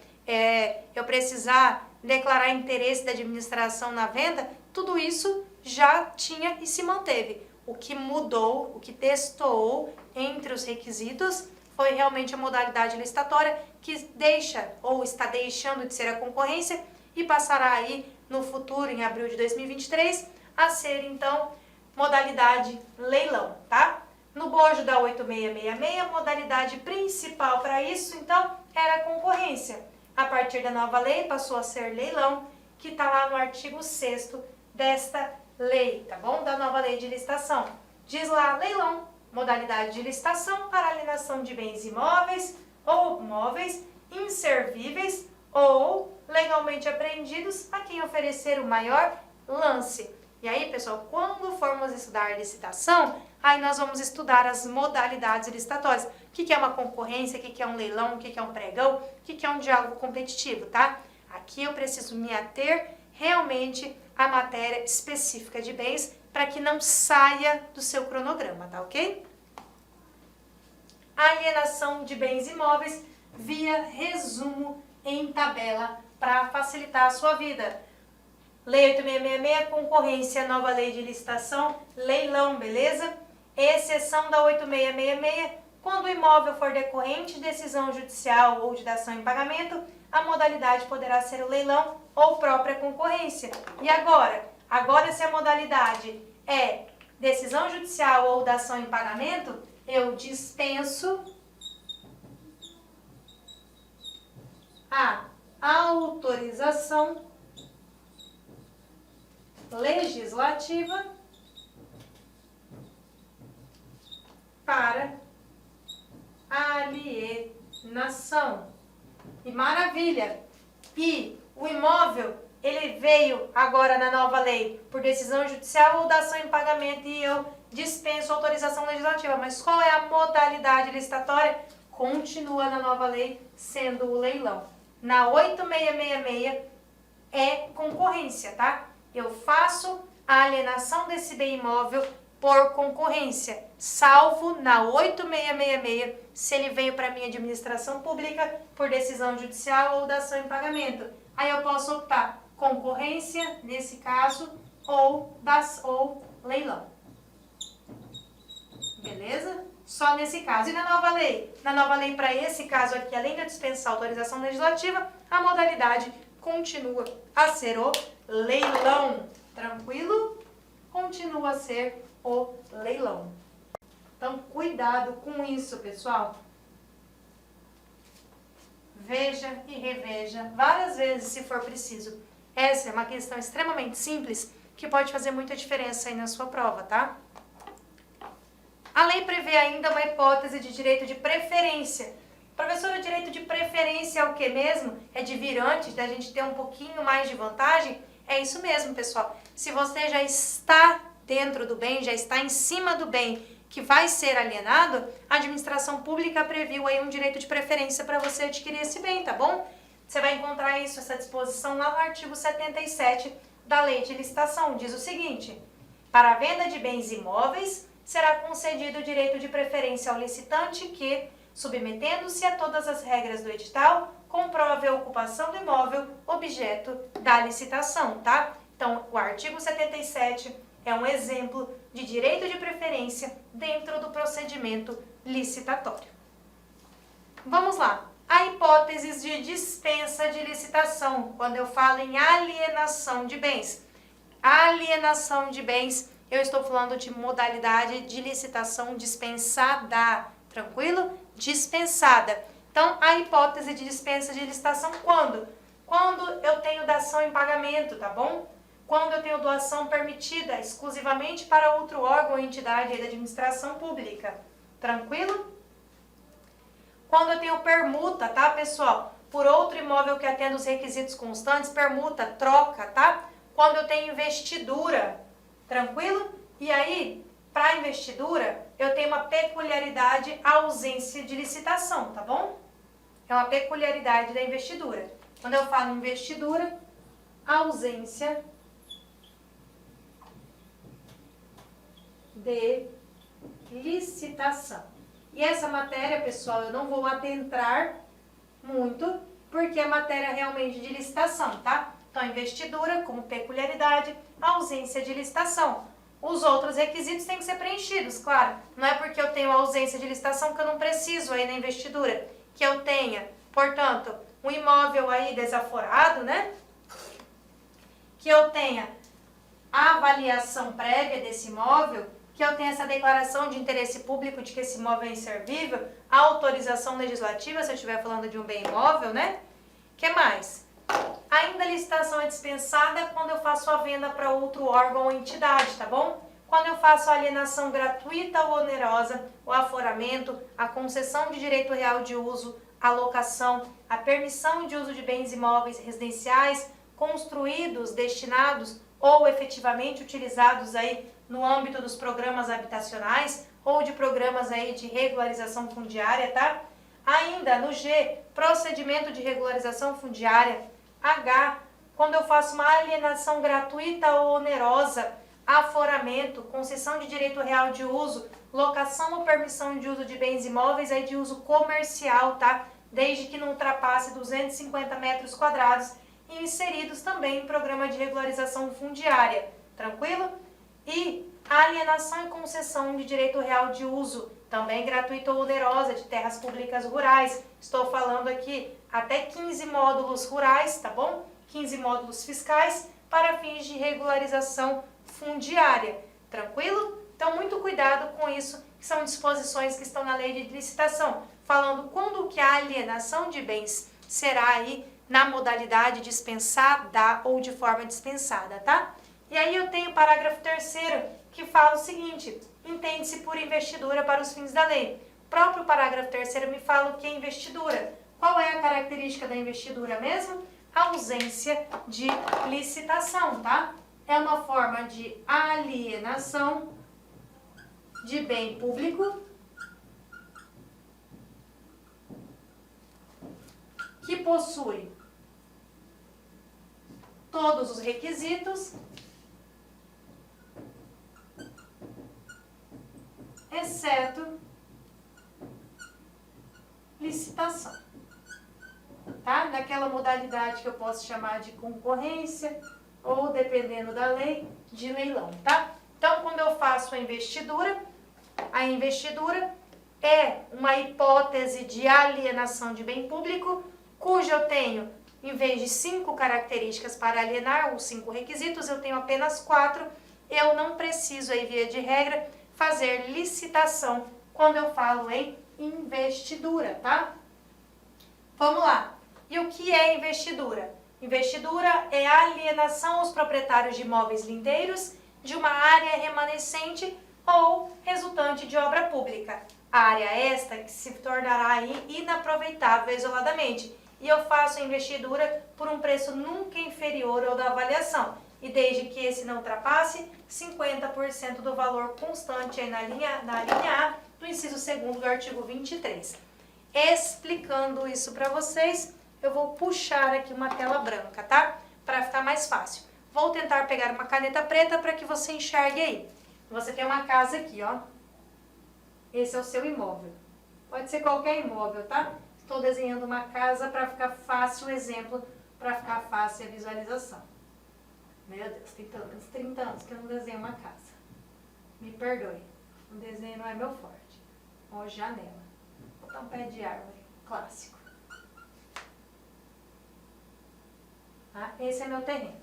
eu precisar declarar interesse da administração na venda, tudo isso já tinha e se manteve. O que mudou, o que destoou entre os requisitos foi realmente a modalidade licitatória, que deixa ou está deixando de ser a concorrência e passará aí no futuro, em abril de 2023, a ser então modalidade leilão, tá? No bojo da 8666, a modalidade principal para isso, então, era a concorrência. a partir da nova lei, passou a ser leilão, que está lá no artigo 6º desta lei, tá bom? Da nova lei de licitação. Diz lá, leilão, modalidade de licitação para alienação de bens imóveis ou móveis inservíveis ou legalmente apreendidos a quem oferecer o maior lance. E aí, pessoal, quando formos estudar licitação, aí nós vamos estudar as modalidades licitatórias. O que é uma concorrência, o que é um leilão, o que é um pregão, o que é um diálogo competitivo, tá? Aqui eu preciso me ater realmente à matéria específica de bens para que não saia do seu cronograma, tá ok? Alienação de bens imóveis via resumo em tabela para facilitar a sua vida. Lei 8666, concorrência, nova lei de licitação, leilão, beleza? Exceção da 8666, quando o imóvel for decorrente de decisão judicial ou de dação em pagamento, a modalidade poderá ser o leilão ou própria concorrência. E agora? Agora, se a modalidade é decisão judicial ou dação em pagamento, eu dispenso a autorização legislativa para alienação. E maravilha! E o imóvel, ele veio agora na nova lei por decisão judicial ou dação em pagamento e eu dispenso autorização legislativa. Mas qual é a modalidade licitatória? Continua na nova lei sendo o leilão. Na 8666 é concorrência, tá? Eu faço a alienação desse bem imóvel por concorrência, salvo na 8666, se ele veio para minha administração pública por decisão judicial ou dação em pagamento. Aí eu posso optar concorrência, nesse caso, ou leilão. Beleza? Só nesse caso. E na nova lei? Na nova lei, para esse caso aqui, além de dispensar a autorização legislativa, a modalidade continua a ser o leilão. Tranquilo? Continua a ser o leilão. Então, cuidado com isso, pessoal. Veja e reveja várias vezes, se for preciso. Essa é uma questão extremamente simples que pode fazer muita diferença aí na sua prova, tá? A lei prevê ainda uma hipótese de direito de preferência. Professora, o direito de preferência é o que mesmo? É de vir antes, da gente ter um pouquinho mais de vantagem? É isso mesmo, pessoal. Se você já está dentro do bem, já está em cima do bem que vai ser alienado, a administração pública previu aí um direito de preferência para você adquirir esse bem, tá bom? Você vai encontrar isso, essa disposição lá no artigo 77 da Lei de Licitação. Diz o seguinte: para a venda de bens imóveis, será concedido o direito de preferência ao licitante que, submetendo-se a todas as regras do edital, comprove a ocupação do imóvel objeto da licitação, tá? Então, o artigo 77 é um exemplo de direito de preferência dentro do procedimento licitatório. Vamos lá. Há hipóteses de dispensa de licitação, quando eu falo em alienação de bens. Alienação de bens, eu estou falando de modalidade de licitação dispensada, tranquilo? Dispensada. Então, a hipótese de dispensa de licitação quando? Quando eu tenho dação em pagamento, tá bom? Quando eu tenho doação permitida exclusivamente para outro órgão ou entidade da administração pública. Tranquilo? Quando eu tenho permuta, tá, pessoal? Por outro imóvel que atenda os requisitos constantes, permuta, troca, tá? Quando eu tenho investidura, tranquilo? E aí, para investidura, eu tenho uma peculiaridade, a ausência de licitação, tá bom? É uma peculiaridade da investidura. Quando eu falo investidura, ausência de licitação. E essa matéria, pessoal, eu não vou adentrar muito, porque é matéria realmente de licitação, tá? Então, investidura como peculiaridade, ausência de licitação. Os outros requisitos têm que ser preenchidos, claro. Não é porque eu tenho ausência de licitação que eu não preciso aí na investidura. Que eu tenha, portanto, um imóvel aí desaforado, né? Que eu tenha a avaliação prévia desse imóvel, que eu tenha essa declaração de interesse público de que esse imóvel é inservível, a autorização legislativa, se eu estiver falando de um bem imóvel, né? Que mais? Ainda a licitação é dispensada quando eu faço a venda para outro órgão ou entidade, tá bom? Quando eu faço a alienação gratuita ou onerosa, o aforamento, a concessão de direito real de uso, a locação, a permissão de uso de bens imóveis residenciais construídos, destinados ou efetivamente utilizados aí no âmbito dos programas habitacionais ou de programas aí de regularização fundiária, tá? Ainda no G, procedimento de regularização fundiária. H, quando eu faço uma alienação gratuita ou onerosa, aforamento, concessão de direito real de uso, locação ou permissão de uso de bens imóveis aí de uso comercial, tá? Desde que não ultrapasse 250 metros quadrados e inseridos também em programa de regularização fundiária, tranquilo? E alienação e concessão de direito real de uso, também gratuita ou onerosa, de terras públicas rurais. Estou falando aqui até 15 módulos rurais, tá bom? 15 módulos fiscais para fins de regularização fundiária, tranquilo? Então, muito cuidado com isso, que são disposições que estão na lei de licitação, falando quando que a alienação de bens será aí na modalidade dispensada ou de forma dispensada, tá? E aí eu tenho o parágrafo 3º, que fala o seguinte: entende-se por investidura para os fins da lei. O próprio parágrafo 3º me fala o que é investidura. Qual é a característica da investidura mesmo? A ausência de licitação, tá? É uma forma de alienação de bem público que possui todos os requisitos, exceto licitação, tá? Naquela modalidade que eu posso chamar de concorrência ou, dependendo da lei, de leilão, tá? Então, quando eu faço a investidura é uma hipótese de alienação de bem público, cujo eu tenho, em vez de 5 características para alienar, ou 5 requisitos, eu tenho apenas 4. Eu não preciso, aí, via de regra, fazer licitação quando eu falo em investidura, tá? Vamos lá. E o que é investidura? Investidura é a alienação aos proprietários de imóveis lindeiros de uma área remanescente ou resultante de obra pública. A área esta que se tornará inaproveitável isoladamente. E eu faço a investidura por um preço nunca inferior ao da avaliação. E desde que esse não ultrapasse 50% do valor constante aí na linha A do inciso 2º do artigo 23. Explicando isso para vocês, eu vou puxar aqui uma tela branca, tá? Para ficar mais fácil. Vou tentar pegar uma caneta preta para que você enxergue aí. Você tem uma casa aqui, ó. Esse é o seu imóvel. Pode ser qualquer imóvel, tá? Estou desenhando uma casa para ficar fácil o exemplo, para ficar fácil a visualização. Meu Deus, tem pelo menos 30 anos que eu não desenho uma casa. Me perdoe, o desenho não é meu forte. Ó, janela. Vou botar um pé de árvore, clássico. Ah, esse é meu terreno.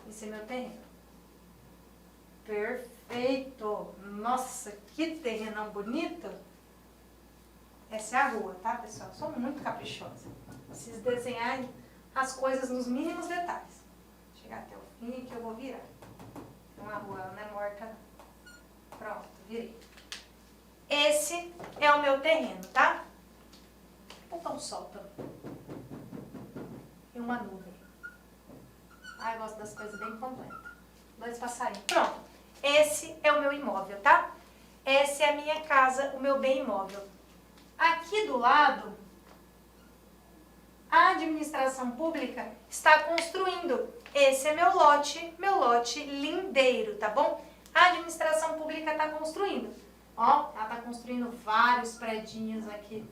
Esse é meu terreno. Perfeito! Nossa, que terrenão bonito! Essa é a rua, tá, pessoal? Sou muito caprichosa. Preciso desenhar as coisas nos mínimos detalhes. Chegar até o fim que eu vou virar. Então a rua não é morta, não. Pronto, virei. Esse é o meu terreno, tá? Vou botar um sol também. E uma nuvem. Ah, eu gosto das coisas bem completas. 2 passarinhos. Pronto. Esse é o meu imóvel, tá? Essa é a minha casa, o meu bem imóvel. Aqui do lado, a administração pública está construindo. Esse é meu lote lindeiro, tá bom? A administração pública está construindo. Ó, ela está construindo vários predinhos aqui.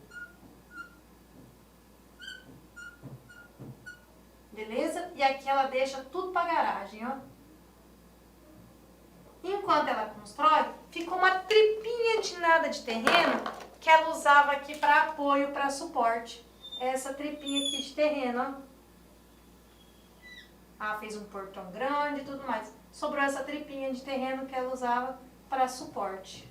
Beleza? E aqui ela deixa tudo para garagem, ó. Enquanto ela constrói, ficou uma tripinha de nada de terreno que ela usava aqui para apoio, para suporte. Essa tripinha aqui de terreno, ó. Ah, fez um portão grande e tudo mais. Sobrou essa tripinha de terreno que ela usava para suporte.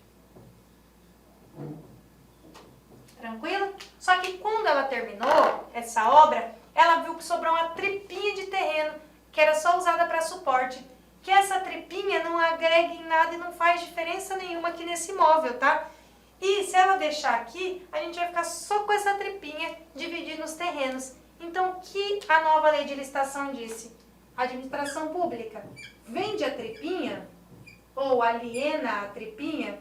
Tranquilo? Só que quando ela terminou essa obra, ela viu que sobrou uma tripinha de terreno que era só usada para suporte. Que essa tripinha não agrega em nada e não faz diferença nenhuma aqui nesse imóvel, tá? E se ela deixar aqui, a gente vai ficar só com essa tripinha dividindo os terrenos. Então, o que a nova lei de licitação disse? A administração pública vende a tripinha ou aliena a tripinha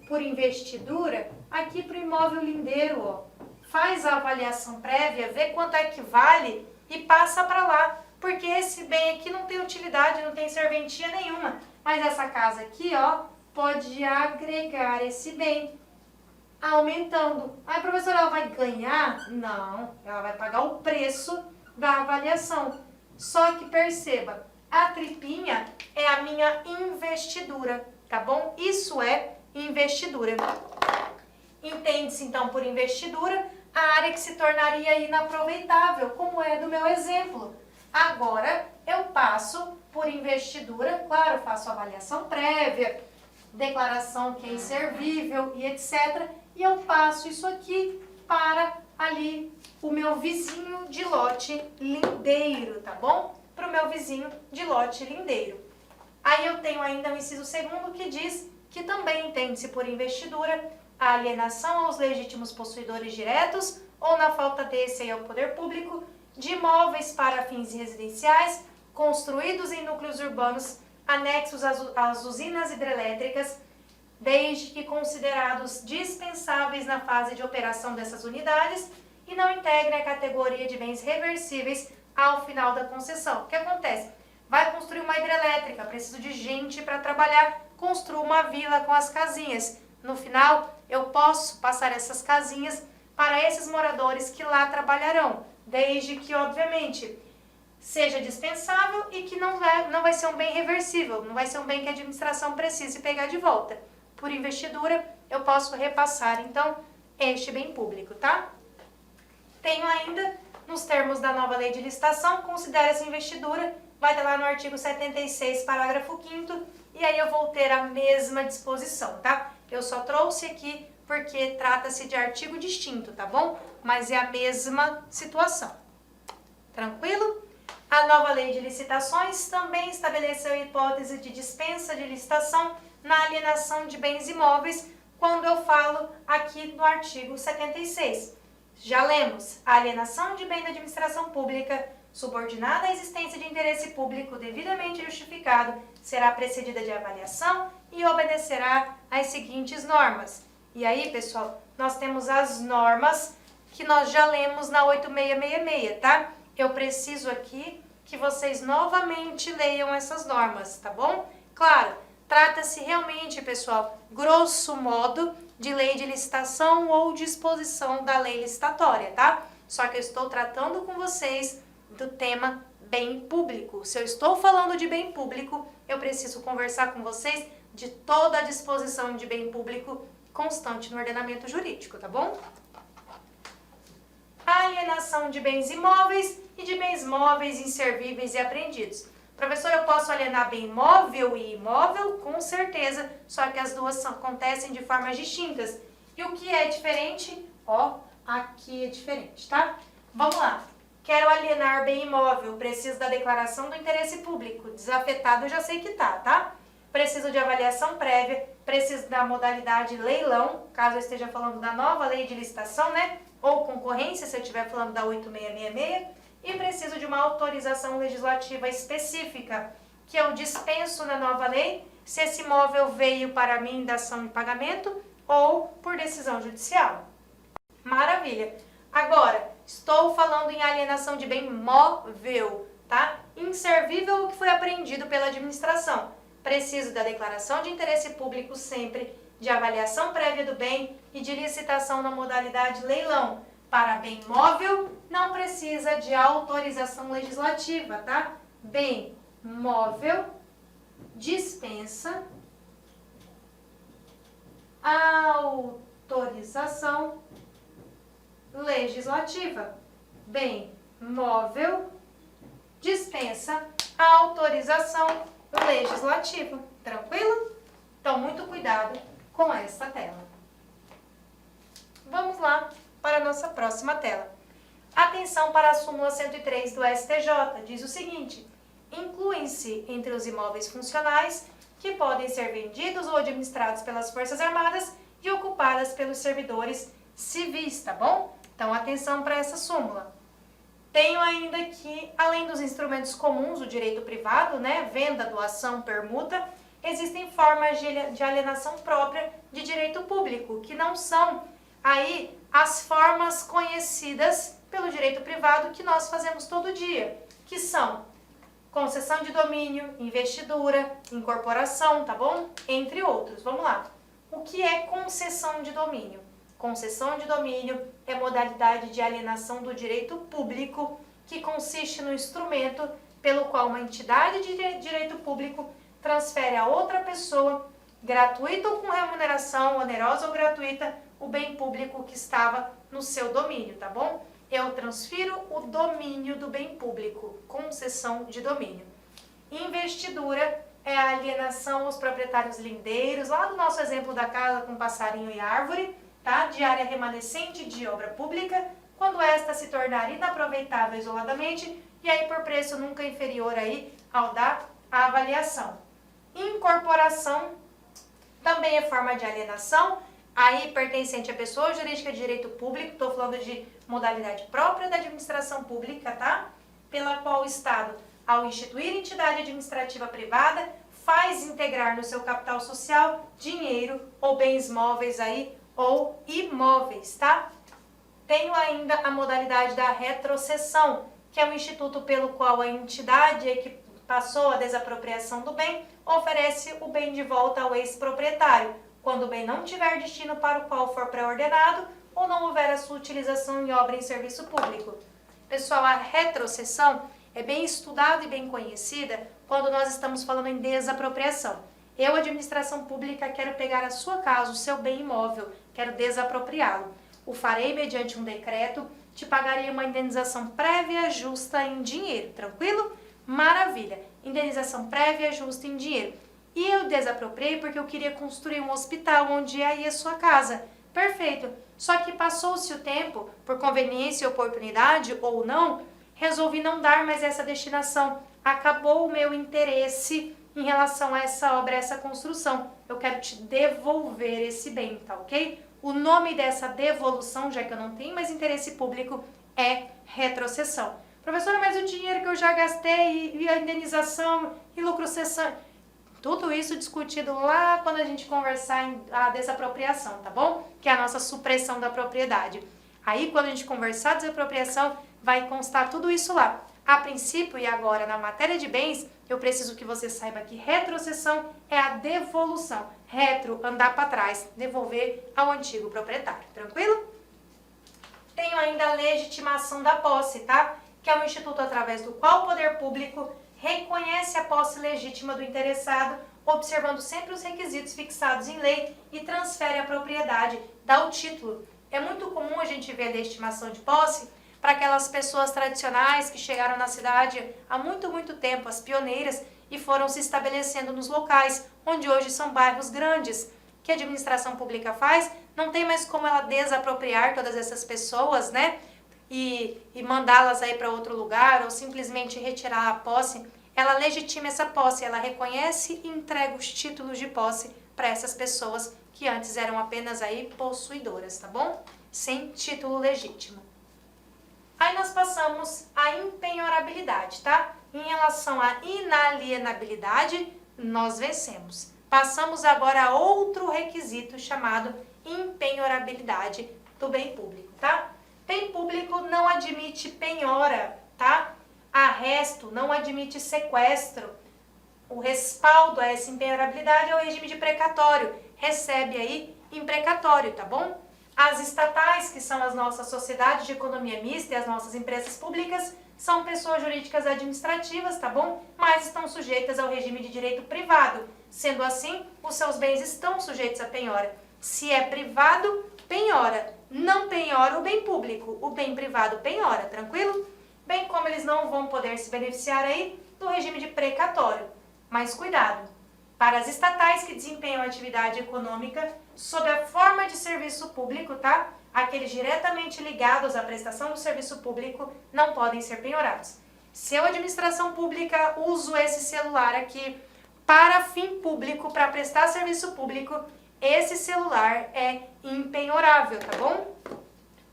por investidura aqui para o imóvel lindeiro, ó. Faz a avaliação prévia, vê quanto é que vale e passa para lá. Porque esse bem aqui não tem utilidade, não tem serventia nenhuma. Mas essa casa aqui, ó, pode agregar esse bem, aumentando. Aí, professora, ela vai ganhar? Não, ela vai pagar o preço da avaliação. Só que perceba, a tripinha é a minha investidura, tá bom? Isso é investidura. Entende-se, então, por investidura, a área que se tornaria inaproveitável, como é do meu exemplo. Agora, eu passo por investidura, claro, faço avaliação prévia, declaração que é inservível e etc. E eu passo isso aqui para ali o meu vizinho de lote lindeiro, tá bom? Para o meu vizinho de lote lindeiro. Aí eu tenho ainda o inciso 2º que diz que também entende-se por investidura a alienação aos legítimos possuidores diretos ou, na falta desse aí ao poder público, de imóveis para fins residenciais construídos em núcleos urbanos anexos às usinas hidrelétricas, desde que considerados dispensáveis na fase de operação dessas unidades e não integrem a categoria de bens reversíveis ao final da concessão. O que acontece? Vai construir uma hidrelétrica, preciso de gente para trabalhar, construo uma vila com as casinhas. No final, eu posso passar essas casinhas para esses moradores que lá trabalharão, desde que, obviamente, seja dispensável e que não vai ser um bem reversível, não vai ser um bem que a administração precise pegar de volta. Por investidura, eu posso repassar, então, este bem público, tá? Tenho ainda, nos termos da nova lei de licitação, considera essa investidura, vai estar lá no artigo 76, parágrafo 5º, e aí eu vou ter a mesma disposição, tá? Eu só trouxe aqui porque trata-se de artigo distinto, tá bom? Mas é a mesma situação. Tranquilo? A nova lei de licitações também estabeleceu a hipótese de dispensa de licitação na alienação de bens imóveis, quando eu falo aqui no artigo 76. Já lemos, a alienação de bem da administração pública, subordinada à existência de interesse público devidamente justificado, será precedida de avaliação e obedecerá às seguintes normas. E aí, pessoal, nós temos as normas que nós já lemos na 8666, tá? Eu preciso aqui que vocês novamente leiam essas normas, tá bom? Claro, trata-se realmente, pessoal, grosso modo, de lei de licitação ou disposição da lei licitatória, tá? Só que eu estou tratando com vocês do tema bem público. Se eu estou falando de bem público, eu preciso conversar com vocês de toda a disposição de bem público constante no ordenamento jurídico, tá bom? A alienação de bens imóveis e de bens móveis, inservíveis e apreendidos. Professor, eu posso alienar bem móvel e imóvel? Com certeza, só que as duas acontecem de formas distintas. E o que é diferente? Ó, aqui é diferente, tá? Vamos lá. Quero alienar bem imóvel, preciso da declaração do interesse público. Desafetado eu já sei que tá? Preciso de avaliação prévia, preciso da modalidade leilão, caso eu esteja falando da nova lei de licitação, né? Ou concorrência, se eu estiver falando da 8666. E preciso de uma autorização legislativa específica, que eu dispenso na nova lei, se esse imóvel veio para mim da ação de pagamento ou por decisão judicial. Maravilha! Agora, estou falando em alienação de bem móvel, tá? Inservível, o que foi apreendido pela administração. Preciso da declaração de interesse público sempre, de avaliação prévia do bem e de licitação na modalidade leilão. Para bem móvel, não precisa de autorização legislativa, tá? Bem móvel, dispensa autorização legislativa. Bem móvel, dispensa autorização legislativa. Tranquilo? Então, muito cuidado com essa tela. Vamos lá para a nossa próxima tela. Atenção para a súmula 103 do STJ, diz o seguinte: incluem-se entre os imóveis funcionais que podem ser vendidos ou administrados pelas Forças Armadas e ocupadas pelos servidores civis, tá bom? Então, atenção para essa súmula. Tenho ainda que, além dos instrumentos comuns do direito privado, né, venda, doação, permuta, existem formas de alienação própria de direito público, que não são aí as formas conhecidas pelo direito privado que nós fazemos todo dia, que são concessão de domínio, investidura, incorporação, tá bom? Entre outros. Vamos lá. O que é concessão de domínio? Concessão de domínio é modalidade de alienação do direito público que consiste no instrumento pelo qual uma entidade de direito público transfere a outra pessoa, gratuita ou com remuneração, onerosa ou gratuita, o bem público que estava no seu domínio, tá bom? Eu transfiro o domínio do bem público, concessão de domínio. Investidura é a alienação aos proprietários lindeiros, lá do nosso exemplo da casa com passarinho e árvore, tá? De área remanescente de obra pública, quando esta se tornar inaproveitável isoladamente e aí por preço nunca inferior aí ao da avaliação. Incorporação também é forma de alienação, aí pertencente à pessoa jurídica de direito público, estou falando de modalidade própria da administração pública, tá? Pela qual o Estado, ao instituir entidade administrativa privada, faz integrar no seu capital social dinheiro ou bens móveis aí, ou imóveis, tá? Tenho ainda a modalidade da retrocessão, que é o instituto pelo qual a entidade que passou a desapropriação do bem oferece o bem de volta ao ex-proprietário, quando o bem não tiver destino para o qual for pré-ordenado ou não houver a sua utilização em obra em serviço público. Pessoal, a retrocessão é bem estudada e bem conhecida quando nós estamos falando em desapropriação. Eu, administração pública, quero pegar a sua casa, o seu bem imóvel, quero desapropriá-lo. O farei mediante um decreto, te pagaria uma indenização prévia justa em dinheiro, tranquilo? Maravilha! Indenização prévia justa em dinheiro. E eu desapropriei porque eu queria construir um hospital onde é aí a sua casa. Perfeito. Só que passou-se o tempo, por conveniência e oportunidade ou não, resolvi não dar mais essa destinação. Acabou o meu interesse em relação a essa obra, a essa construção. Eu quero te devolver esse bem, tá ok? O nome dessa devolução, já que eu não tenho mais interesse público, é retrocessão. Professora, mas o dinheiro que eu já gastei e a indenização e lucro cessante, tudo isso discutido lá quando a gente conversar em a desapropriação, tá bom? Que é a nossa supressão da propriedade. Aí, quando a gente conversar desapropriação, vai constar tudo isso lá. A princípio e agora na matéria de bens, eu preciso que você saiba que retrocessão é a devolução. Retro, andar para trás, devolver ao antigo proprietário, tranquilo? Tenho ainda a legitimação da posse, tá? Que é um instituto através do qual o poder público reconhece a posse legítima do interessado, observando sempre os requisitos fixados em lei e transfere a propriedade, dá o título. É muito comum a gente ver a legitimação de posse para aquelas pessoas tradicionais que chegaram na cidade há muito tempo, as pioneiras, e foram se estabelecendo nos locais, onde hoje são bairros grandes. O que a administração pública faz? Não tem mais como ela desapropriar todas essas pessoas, né? E mandá-las aí para outro lugar ou simplesmente retirar a posse. Ela legitima essa posse, ela reconhece e entrega os títulos de posse para essas pessoas que antes eram apenas aí possuidoras, tá bom? Sem título legítimo. Aí nós passamos à impenhorabilidade, tá? Em relação à inalienabilidade, nós vencemos. Passamos agora a outro requisito chamado impenhorabilidade do bem público, tá? Bem público não admite penhora, tá? Arresto não admite sequestro. O respaldo a essa impenhorabilidade é o regime de precatório. Recebe aí em precatório, tá bom? As estatais, que são as nossas sociedades de economia mista e as nossas empresas públicas, são pessoas jurídicas administrativas, tá bom? Mas estão sujeitas ao regime de direito privado. Sendo assim, os seus bens estão sujeitos a penhora. Se é privado, penhora. Não penhora o bem público. O bem privado penhora, tranquilo? Bem como eles não vão poder se beneficiar aí do regime de precatório. Mas cuidado! Para as estatais que desempenham atividade econômica sob a forma de serviço público, tá? aqueles diretamente ligados à prestação do serviço público, não podem ser penhorados. Se eu, administração pública, uso esse celular aqui para fim público, para prestar serviço público, esse celular é impenhorável, tá bom?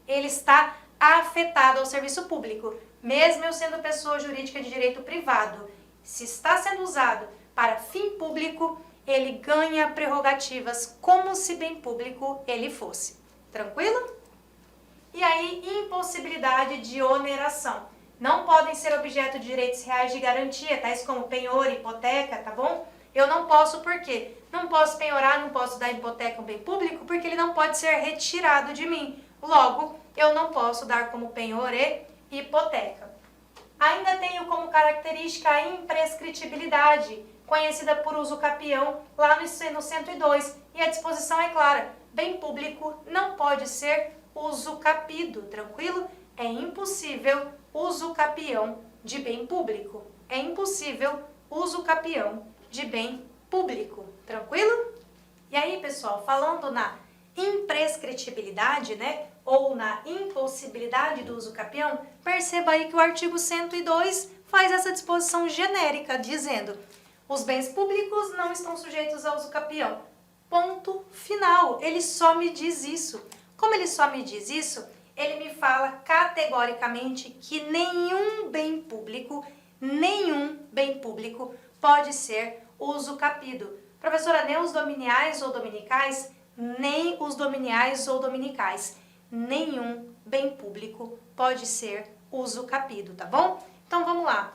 Ele está afetado ao serviço público, mesmo eu sendo pessoa jurídica de direito privado. Se está sendo usado para fim público, ele ganha prerrogativas como se bem público ele fosse. Tranquilo? E aí, impossibilidade de oneração. Não podem ser objeto de direitos reais de garantia, tais como penhor, hipoteca, tá bom? Eu não posso, por quê? Não posso penhorar, não posso dar hipoteca a um bem público, porque ele não pode ser retirado de mim. Logo, eu não posso dar como penhor e hipoteca. Ainda tenho como característica a imprescritibilidade, conhecida por uso capião lá no 102, e a disposição é clara: bem público não pode ser uso capido, tranquilo? É impossível uso capião de bem público. É impossível uso capião de bem público, tranquilo? E aí, pessoal, falando na imprescritibilidade, né, ou na impossibilidade do uso capião, perceba aí que o artigo 102 faz essa disposição genérica, dizendo: os bens públicos não estão sujeitos ao uso capião. Ponto final. Ele só me diz isso. Como ele só me diz isso, ele me fala categoricamente que nenhum bem público pode ser uso capido. Professora, nem os dominiais ou dominicais, nem os dominiais ou dominicais. Nenhum bem público pode ser uso capido, tá bom? Então vamos lá.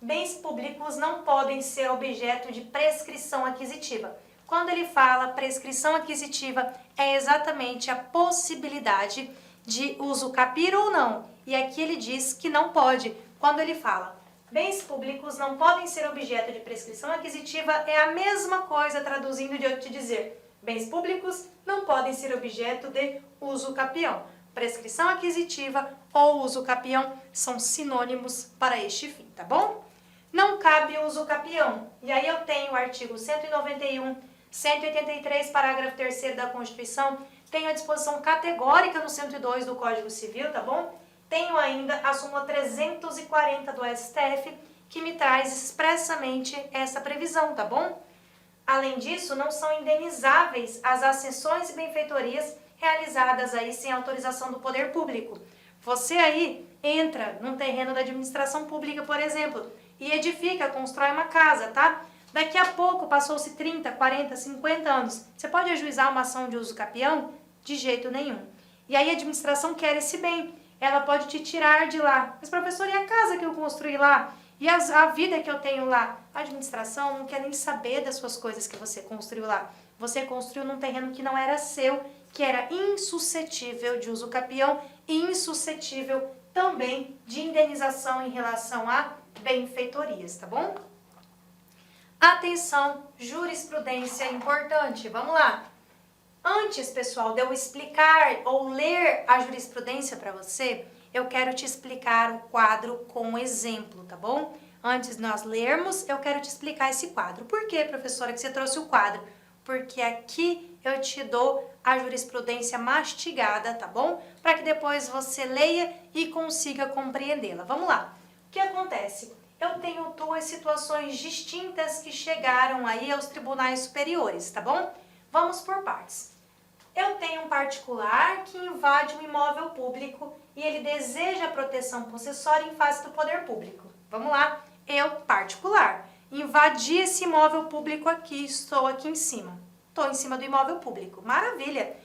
Bens públicos não podem ser objeto de prescrição aquisitiva. Quando ele fala prescrição aquisitiva, é exatamente a possibilidade de uso capir ou não. E aqui ele diz que não pode. Quando ele fala bens públicos não podem ser objeto de prescrição aquisitiva, é a mesma coisa traduzindo de eu te dizer: bens públicos não podem ser objeto de uso capião. Prescrição aquisitiva ou uso capião são sinônimos para este fim, tá bom? Não cabe uso capião. E aí eu tenho o artigo 191, 183, parágrafo 3º da Constituição, tenho a disposição categórica no 102 do Código Civil, tá bom? Tenho ainda a súmula 340 do STF, que me traz expressamente essa previsão, tá bom? Além disso, não são indenizáveis as acessões e benfeitorias realizadas aí sem autorização do poder público. Você aí entra num terreno da administração pública, por exemplo, e edifica, constrói uma casa, tá? Daqui a pouco, passou-se 30, 40, 50 anos, você pode ajuizar uma ação de uso capião? De jeito nenhum. E aí a administração quer esse bem, ela pode te tirar de lá. Mas, professor, e a casa que eu construí lá? E a vida que eu tenho lá? A administração não quer nem saber das suas coisas que você construiu lá. Você construiu num terreno que não era seu, que era insuscetível de uso capião e insuscetível também de indenização em relação a benfeitorias, tá bom? Atenção, jurisprudência importante. Vamos lá. Antes, pessoal, de eu explicar ou ler a jurisprudência para você, eu quero te explicar o quadro com exemplo, tá bom? Antes de nós lermos, eu quero te explicar esse quadro. Por que, professora, que você trouxe o quadro? Porque aqui eu te dou a jurisprudência mastigada, tá bom? Para que depois você leia e consiga compreendê-la. Vamos lá. O que acontece? Eu tenho duas situações distintas que chegaram aí aos tribunais superiores, tá bom? Vamos por partes. Eu tenho um particular que invade um imóvel público e ele deseja proteção possessória em face do poder público. Vamos lá. Eu, particular, invadi esse imóvel público aqui, estou aqui em cima. Estou em cima do imóvel público. Maravilha!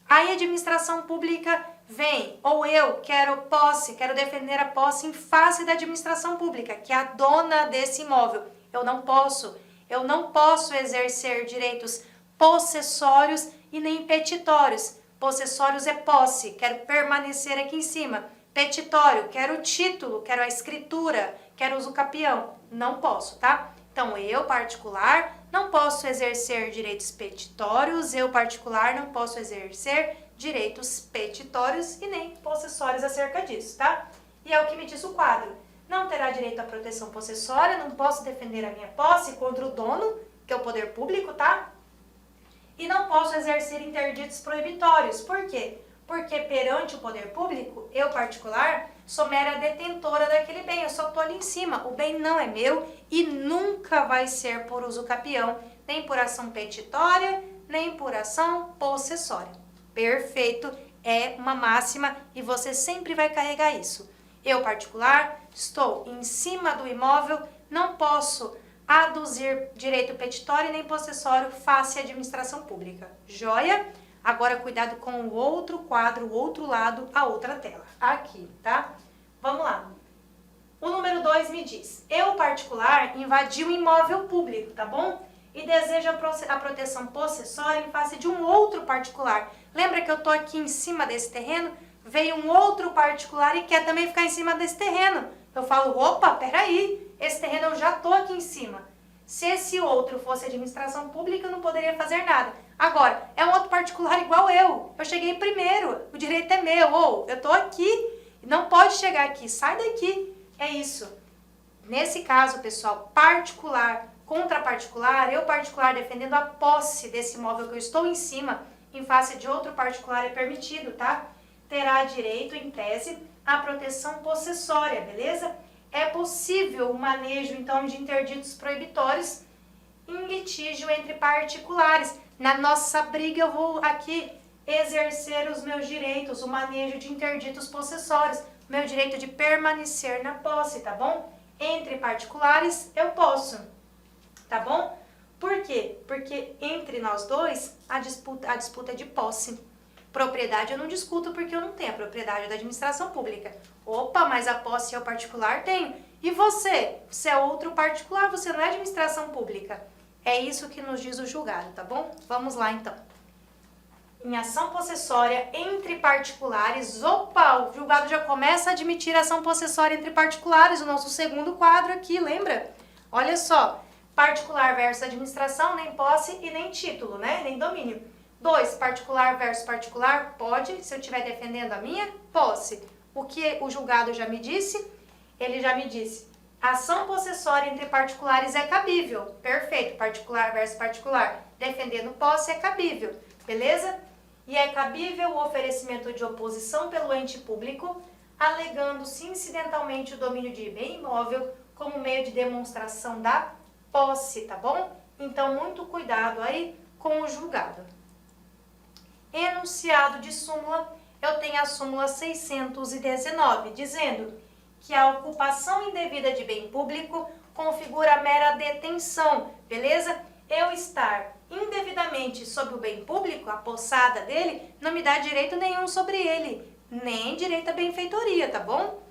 Aí a administração pública vem, ou eu quero posse, quero defender a posse em face da administração pública, que é a dona desse imóvel. Eu não posso exercer direitos possessórios e nem petitórios. Possessórios é posse, quero permanecer aqui em cima. Petitório, quero o título, quero a escritura, quero uso capião. Não posso, tá? Então, eu, particular, não posso exercer direitos petitórios, eu, particular, não posso exercer direitos petitórios e nem possessórios acerca disso, tá? E é o que me diz o quadro. Não terá direito à proteção possessória, não posso defender a minha posse contra o dono, que é o poder público, tá? E não posso exercer interditos proibitórios. Por quê? Porque perante o poder público, eu particular, sou mera detentora daquele bem, eu só estou ali em cima. O bem não é meu e nunca vai ser por uso capião, nem por ação petitória, nem por ação possessória. Perfeito, é uma máxima e você sempre vai carregar isso. Eu, particular, estou em cima do imóvel, não posso aduzir direito petitório nem possessório face à administração pública. Joia? Agora, cuidado com o outro quadro, o outro lado, a outra tela. Aqui, tá? Vamos lá. O número 2 me diz, eu, particular, invadi um imóvel público, tá bom? E desejo a proteção possessória em face de um outro particular. Lembra que eu tô aqui em cima desse terreno? Veio um outro particular e quer também ficar em cima desse terreno. Eu falo, opa, peraí, esse terreno eu já tô aqui em cima. Se esse outro fosse administração pública, eu não poderia fazer nada. Agora, é um outro particular igual eu cheguei primeiro, o direito é meu, ou eu tô aqui, não pode chegar aqui, sai daqui. É isso. Nesse caso, pessoal, particular contra particular, eu particular defendendo a posse desse imóvel que eu estou em cima, em face de outro particular é permitido, tá? Terá direito, em tese, à proteção possessória, beleza? É possível o manejo, então, de interditos proibitórios em litígio entre particulares. Na nossa briga, eu vou aqui exercer os meus direitos, o manejo de interditos possessórios, meu direito de permanecer na posse, tá bom? Entre particulares, eu posso, tá bom? Por quê? Porque entre nós dois, a disputa é de posse. Propriedade eu não discuto porque eu não tenho a propriedade da administração pública. Opa, mas a posse eu particular tenho. E você? Você é outro particular, você não é administração pública. É isso que nos diz o julgado, tá bom? Vamos lá então. Em ação possessória entre particulares, opa, o julgado já começa a admitir ação possessória entre particulares, o nosso segundo quadro aqui, lembra? Olha só, particular versus administração, nem posse e nem título, né? Nem domínio. 2, particular versus particular, pode, se eu estiver defendendo a minha posse. O que o julgado já me disse? Ele já me disse, ação possessória entre particulares é cabível. Perfeito, particular versus particular. Defendendo posse é cabível, beleza? E é cabível o oferecimento de oposição pelo ente público, alegando-se incidentalmente o domínio de bem imóvel como meio de demonstração da posse, tá bom? Então, muito cuidado aí com o julgado. Enunciado de súmula, eu tenho a súmula 619, dizendo que a ocupação indevida de bem público configura mera detenção, beleza? Eu estar indevidamente sobre o bem público, a possada dele, não me dá direito nenhum sobre ele, nem direito à benfeitoria, tá bom?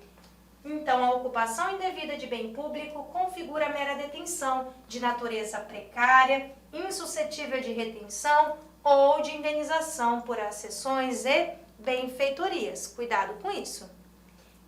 Então, a ocupação indevida de bem público configura mera detenção de natureza precária, insuscetível de retenção ou de indenização por acessões e benfeitorias. Cuidado com isso.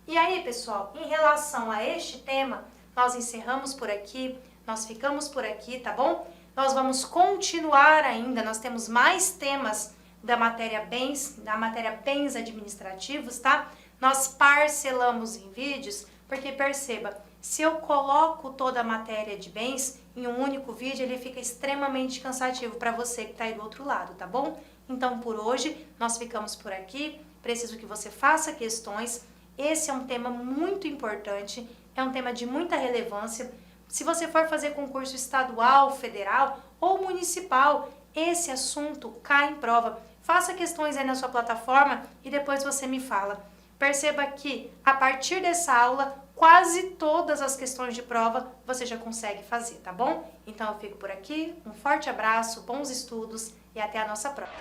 E aí, pessoal, em relação a este tema, nós encerramos por aqui, nós ficamos por aqui, tá bom? Nós vamos continuar ainda, nós temos mais temas da matéria bens administrativos, tá? Nós parcelamos em vídeos, porque perceba, se eu coloco toda a matéria de bens em um único vídeo, ele fica extremamente cansativo para você que está aí do outro lado, tá bom? Então, por hoje, nós ficamos por aqui, preciso que você faça questões. Esse é um tema muito importante, é um tema de muita relevância. Se você for fazer concurso estadual, federal ou municipal, esse assunto cai em prova. Faça questões aí na sua plataforma e depois você me fala. Perceba que, a partir dessa aula, quase todas as questões de prova você já consegue fazer, tá bom? Então eu fico por aqui, um forte abraço, bons estudos e até a nossa prova.